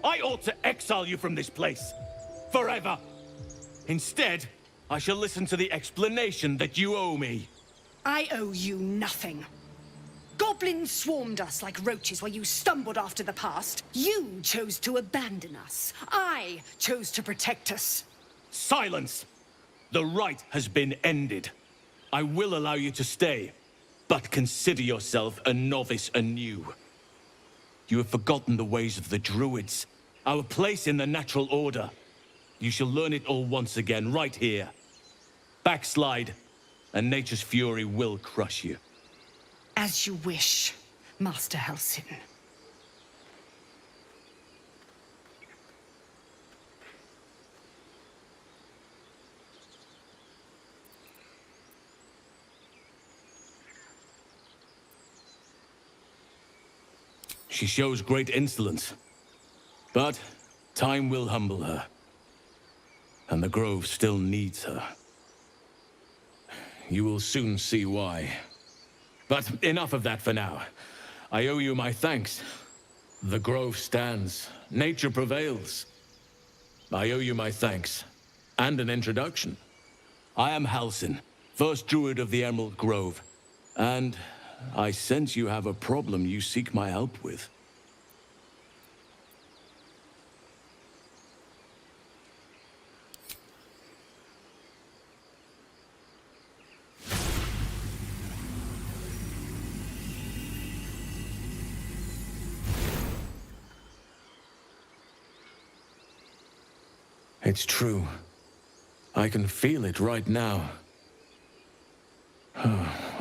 I ought to exile you from this place. Forever. Instead, I shall listen to the explanation that you owe me. I owe you nothing. Goblins swarmed us like roaches while you stumbled after the past. You chose to abandon us. I chose to protect us. Silence! The rite has been ended. I will allow you to stay, but consider yourself a novice anew. You have forgotten the ways of the Druids, our place in the natural order. You shall learn it all once again, right here. Backslide, and nature's fury will crush you. As you wish, Master Halsin. She shows great insolence, but time will humble her. And the Grove still needs her. You will soon see why. But enough of that for now. I owe you my thanks. The Grove stands. Nature prevails. I owe you my thanks. And an introduction. I am Halsin, first Druid of the Emerald Grove. And I sense you have a problem you seek my help with. It's true. I can feel it right now.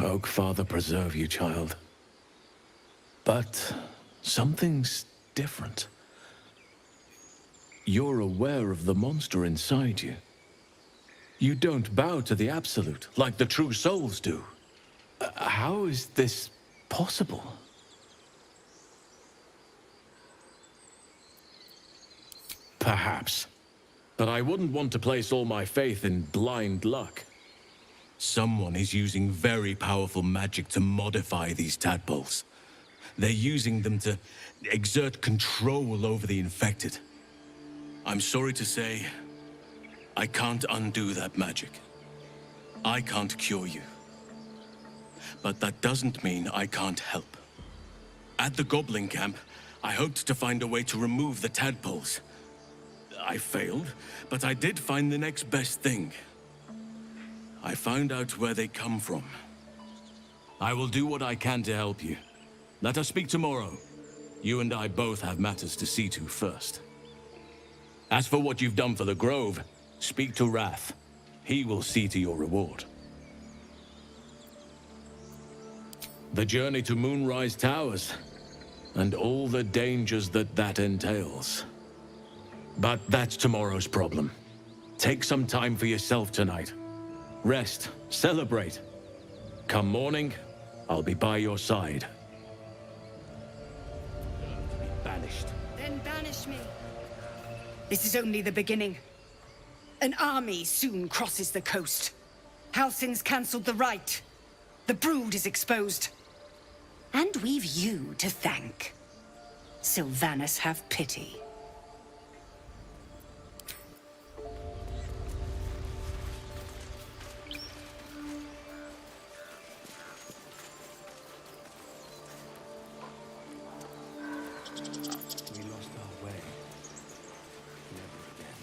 Oak Father preserve you, child. But something's different. You're aware of the monster inside you. You don't bow to the Absolute like the true souls do. How is this possible? Perhaps. But I wouldn't want to place all my faith in blind luck. Someone is using very powerful magic to modify these tadpoles. They're using them to exert control over the infected. I'm sorry to say, I can't undo that magic. I can't cure you. But that doesn't mean I can't help. At the Goblin camp, I hoped to find a way to remove the tadpoles. I failed, but I did find the next best thing. I found out where they come from. I will do what I can to help you. Let us speak tomorrow. You and I both have matters to see to first. As for what you've done for the Grove, speak to Wrath. He will see to your reward. The journey to Moonrise Towers, and all the dangers that entails. But that's tomorrow's problem. Take some time for yourself tonight. Rest, celebrate. Come morning, I'll be by your side. Banished. Then banish me. This is only the beginning. An army soon crosses the coast. Halsin's cancelled the rite. The brood is exposed. And we've you to thank. Sylvanas have pity. We lost our way. Never again.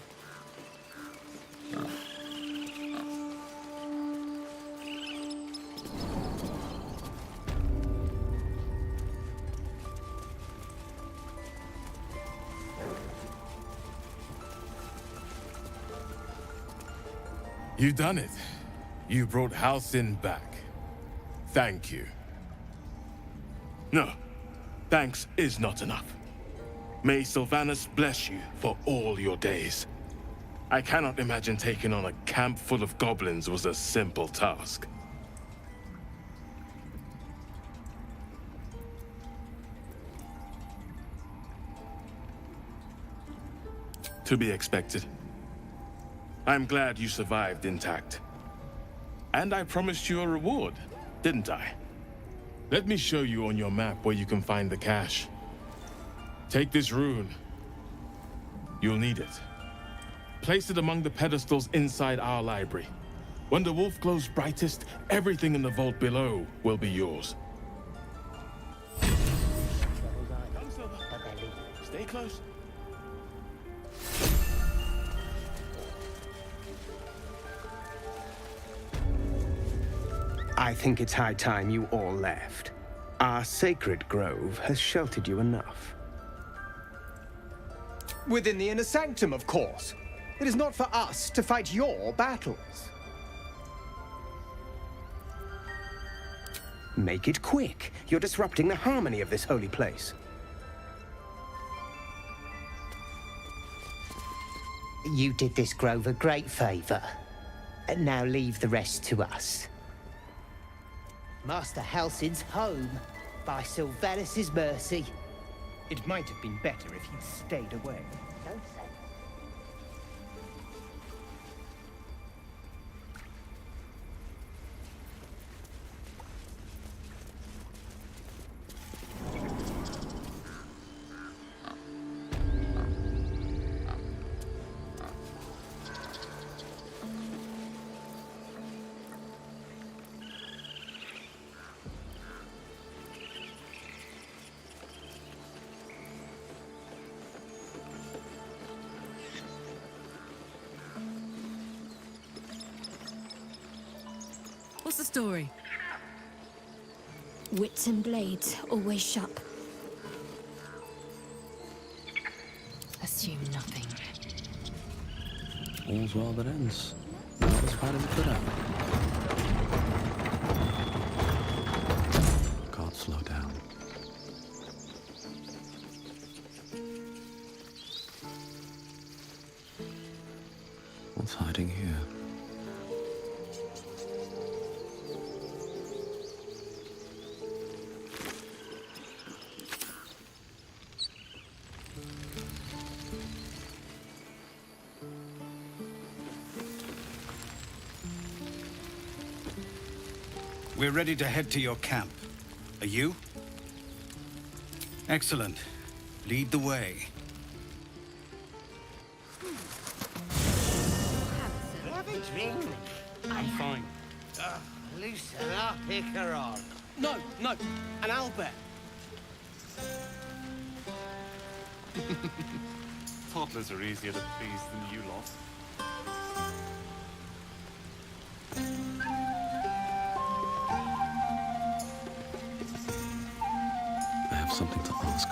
You done it. You brought Halsin back. Thank you. No, thanks is not enough. May Sylvanas bless you for all your days. I cannot imagine taking on a camp full of goblins was a simple task. To be expected. I'm glad you survived intact. And I promised you a reward, didn't I? Let me show you on your map where you can find the cache. Take this rune. You'll need it. Place it among the pedestals inside our library. When the wolf glows brightest, everything in the vault below will be yours. Come, Silver. Stay close. I think it's high time you all left. Our sacred grove has sheltered you enough. Within the inner sanctum, of course. It is not for us to fight your battles. Make it quick. You're disrupting the harmony of this holy place. You did this grove a great favor. Now leave the rest to us. Master Halsin's home, by Sylvanas' mercy. It might have been better if you'd stayed away. Don't say What's the story? Wits and blades, always sharp. Assume nothing. All's well that ends. Not as bad as it could have. Can't slow down. What's hiding here? We're ready to head to your camp. Are you? Excellent. Lead the way. Have a drink. I'm fine. Loosen up, Icaron. No, an owlbear. Toddlers are easier to please than you lot. I have something to ask.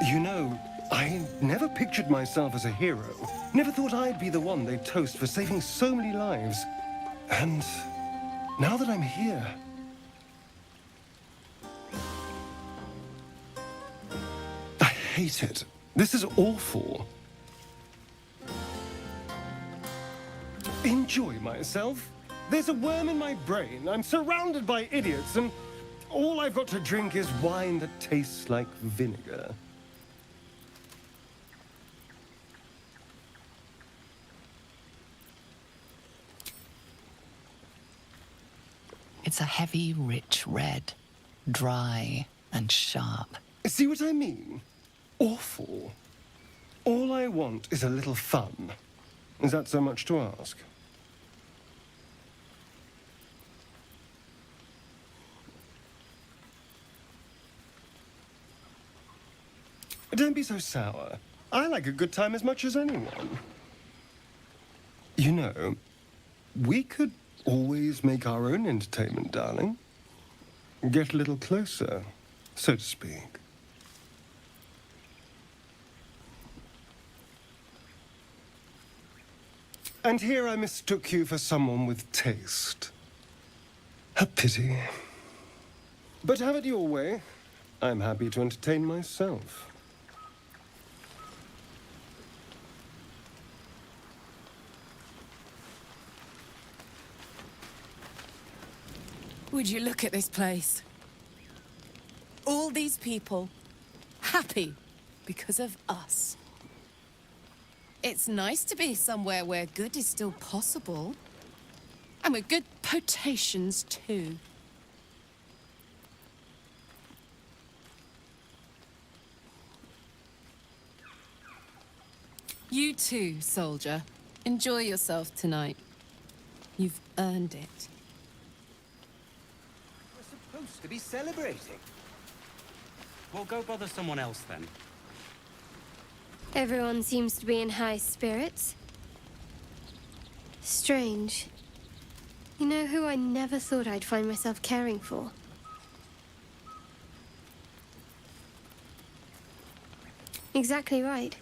You know, I never pictured myself as a hero. Never thought I'd be the one they'd toast for saving so many lives. And now that I'm here... I hate it. This is awful. Enjoy myself? There's a worm in my brain. I'm surrounded by idiots, and all I've got to drink is wine that tastes like vinegar. It's a heavy, rich red, dry and sharp. See what I mean? Awful. All I want is a little fun. Is that so much to ask? Don't be so sour. I like a good time as much as anyone. You know, we could always make our own entertainment, darling. Get a little closer, so to speak. And here I mistook you for someone with taste. A pity. But have it your way. I'm happy to entertain myself. Would you look at this place? All these people, happy because of us. It's nice to be somewhere where good is still possible. And with good potations, too. You too, soldier. Enjoy yourself tonight. You've earned it. We're supposed to be celebrating. Well, go bother someone else then. Everyone seems to be in high spirits. Strange. You know who I never thought I'd find myself caring for? Exactly right.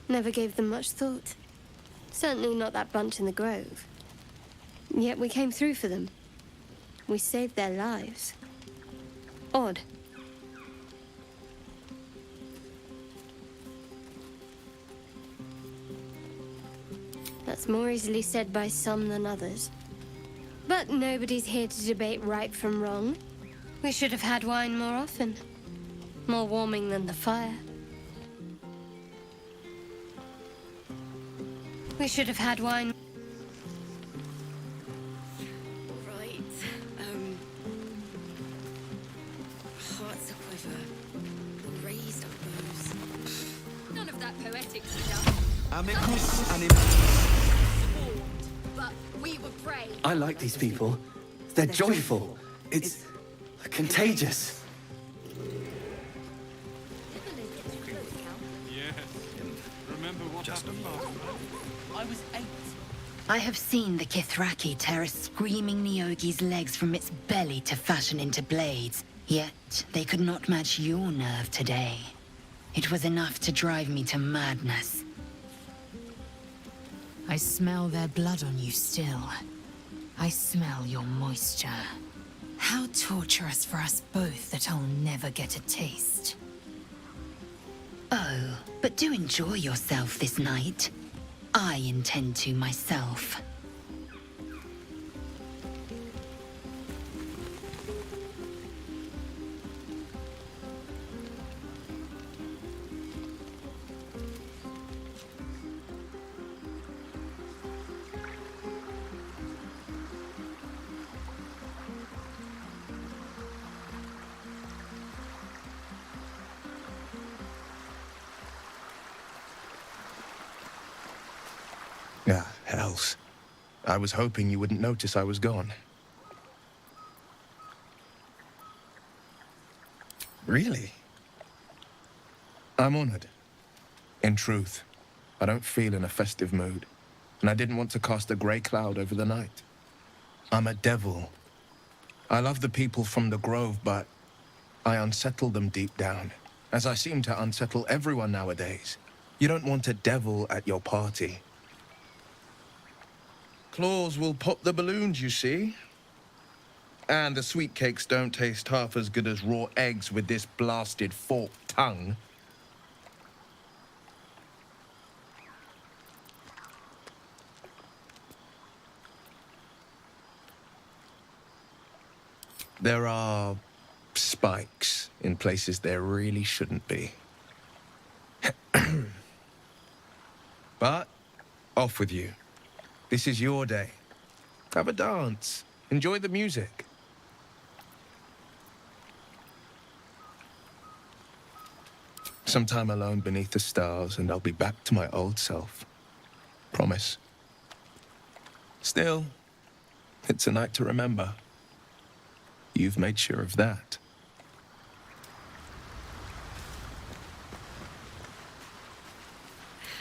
Never gave them much thought. Certainly not that bunch in the grove. Yet we came through for them. We saved their lives. Odd. That's more easily said by some than others. But nobody's here to debate right from wrong. We should have had wine more often. More warming than the fire. We should have had wine. Right. Hearts aquiver. Raised up bows. None of that poetic stuff. Amicus animatus. But we were brave. I like these people. They're joyful. It's contagious. Yes. Remember what happened last time? I was 8. I have seen the Kithraki tear a screaming Neogi's legs from its belly to fashion into blades. Yet, they could not match your nerve today. It was enough to drive me to madness. I smell their blood on you still. I smell your moisture. How torturous for us both that I'll never get a taste. Oh, but do enjoy yourself this night. I intend to myself. Ah, hells. I was hoping you wouldn't notice I was gone. Really? I'm honored. In truth, I don't feel in a festive mood, and I didn't want to cast a grey cloud over the night. I'm a devil. I love the people from the Grove, but I unsettle them deep down, as I seem to unsettle everyone nowadays. You don't want a devil at your party. Claws will pop the balloons, you see. And the sweet cakes don't taste half as good as raw eggs with this blasted forked tongue. There are spikes in places there really shouldn't be. But off with you. This is your day. Have a dance. Enjoy the music. Some time alone beneath the stars, and I'll be back to my old self. Promise. Still, it's a night to remember. You've made sure of that.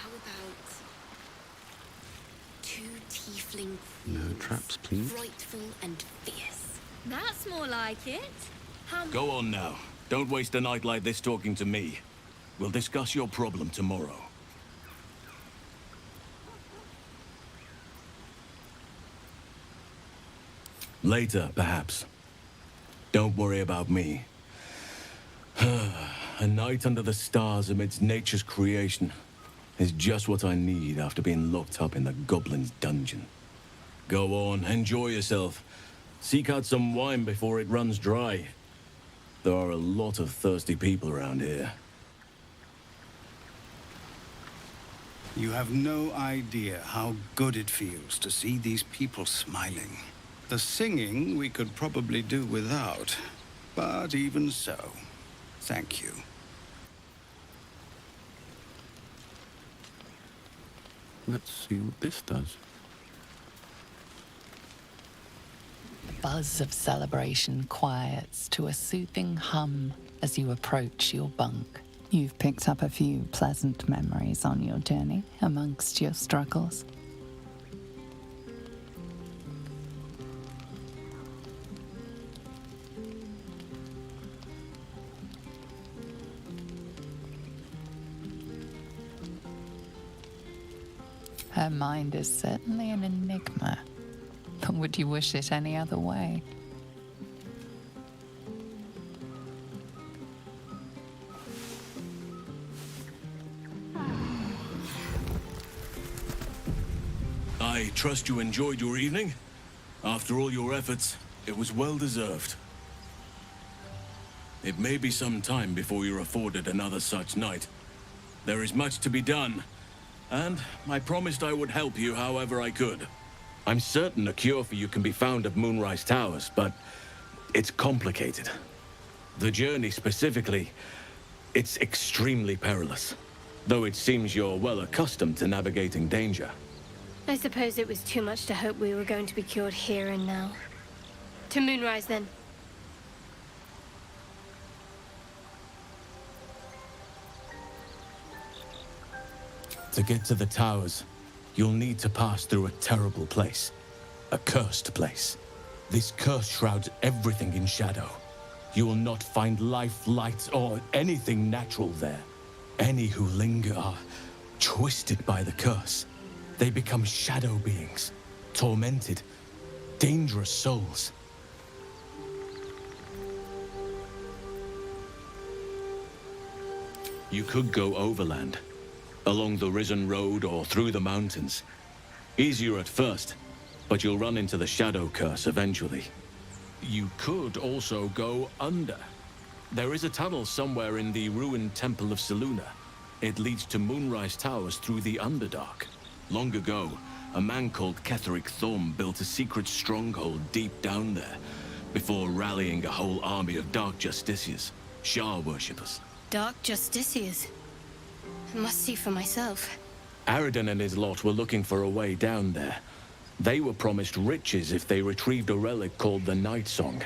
How about two tiefling No traps, please. frightful and fierce? That's more like it. Go on now. Don't waste a night like this talking to me. We'll discuss your problem tomorrow. Later, perhaps. Don't worry about me. A night under the stars amidst nature's creation is just what I need after being locked up in the goblin's dungeon. Go on, enjoy yourself. Seek out some wine before it runs dry. There are a lot of thirsty people around here. You have no idea how good it feels to see these people smiling. The singing we could probably do without, but even so, thank you. Let's see what this does. Buzz of celebration quiets to a soothing hum as you approach your bunk. You've picked up a few pleasant memories on your journey amongst your struggles. Her mind is certainly an enigma, but would you wish it any other way? I trust you enjoyed your evening. After all your efforts, it was well deserved. It may be some time before you're afforded another such night. There is much to be done, and I promised I would help you however I could. I'm certain a cure for you can be found at Moonrise Towers, but it's complicated. The journey specifically, it's extremely perilous, though it seems you're well accustomed to navigating danger. I suppose it was too much to hope we were going to be cured here and now. To Moonrise, then. To get to the towers, you'll need to pass through a terrible place. A cursed place. This curse shrouds everything in shadow. You will not find life, light, or anything natural there. Any who linger are twisted by the curse. They become shadow beings, tormented, dangerous souls. You could go overland, along the Risen Road or through the mountains. Easier at first, but you'll run into the shadow curse eventually. You could also go under. There is a tunnel somewhere in the ruined Temple of Selûne. It leads to Moonrise Towers through the Underdark. Long ago, a man called Ketheric Thorm built a secret stronghold deep down there, before rallying a whole army of Dark Justiciars, Shah worshippers. Dark Justiciars. I must see for myself. Aridon and his lot were looking for a way down there. They were promised riches if they retrieved a relic called the Night Song.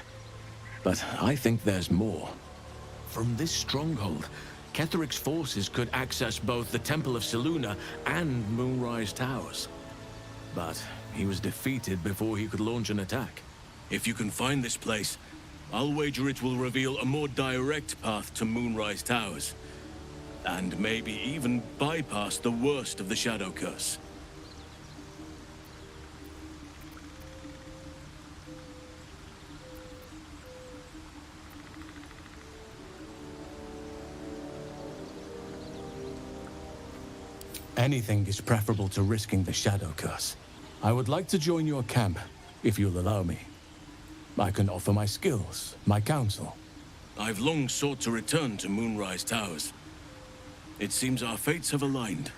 But I think there's more. From this stronghold, Ketheric's forces could access both the Temple of Selûne and Moonrise Towers. But he was defeated before he could launch an attack. If you can find this place, I'll wager it will reveal a more direct path to Moonrise Towers. And maybe even bypass the worst of the Shadow Curse. Anything is preferable to risking the Shadow Curse. I would like to join your camp, if you'll allow me. I can offer my skills, my counsel. I've long sought to return to Moonrise Towers. It seems our fates have aligned.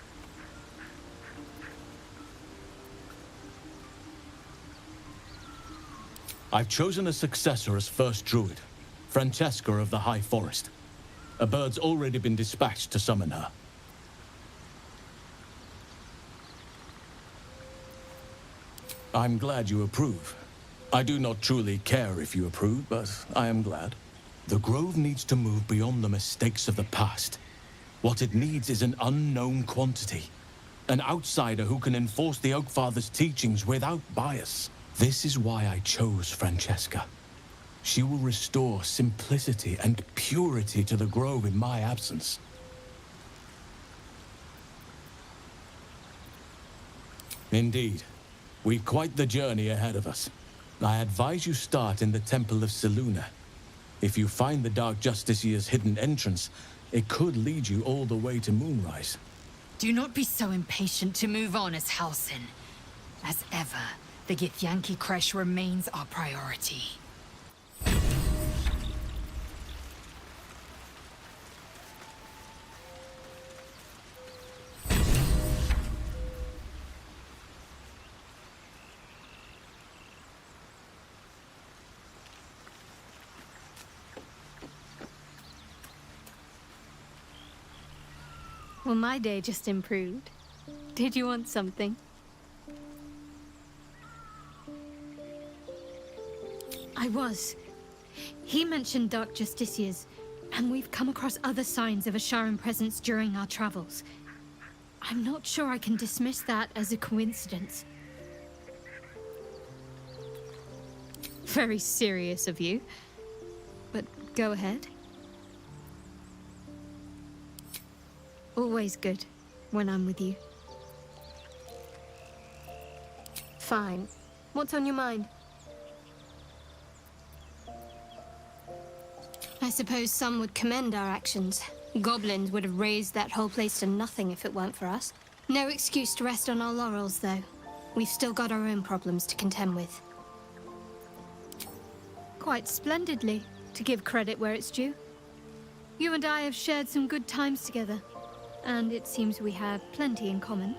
I've chosen a successor as first druid, Francesca of the High Forest. A bird's already been dispatched to summon her. I'm glad you approve. I do not truly care if you approve, but I am glad. The Grove needs to move beyond the mistakes of the past. What it needs is an unknown quantity. An outsider who can enforce the Oakfather's teachings without bias. This is why I chose Francesca. She will restore simplicity and purity to the Grove in my absence. Indeed. We've quite the journey ahead of us. I advise you start in the Temple of Selûne. If you find the Dark Justiciar's hidden entrance, it could lead you all the way to Moonrise. Do not be so impatient to move on as Halsin. As ever, the Githyanki Kresh remains our priority. Well, my day just improved. Did you want something? I was. He mentioned Dark Justiciars, and we've come across other signs of a Sharon presence during our travels. I'm not sure I can dismiss that as a coincidence. Very serious of you. But go ahead. Always good when I'm with you. Fine. What's on your mind? I suppose some would commend our actions. Goblins would have razed that whole place to nothing if it weren't for us. No excuse to rest on our laurels, though. We've still got our own problems to contend with. Quite splendidly, to give credit where it's due. You and I have shared some good times together, and it seems we have plenty in common.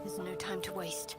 There's no time to waste.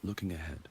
Looking ahead.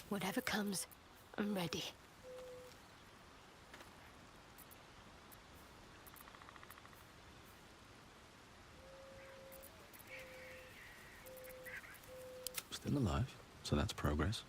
Whatever comes, I'm ready. Still alive, so that's progress.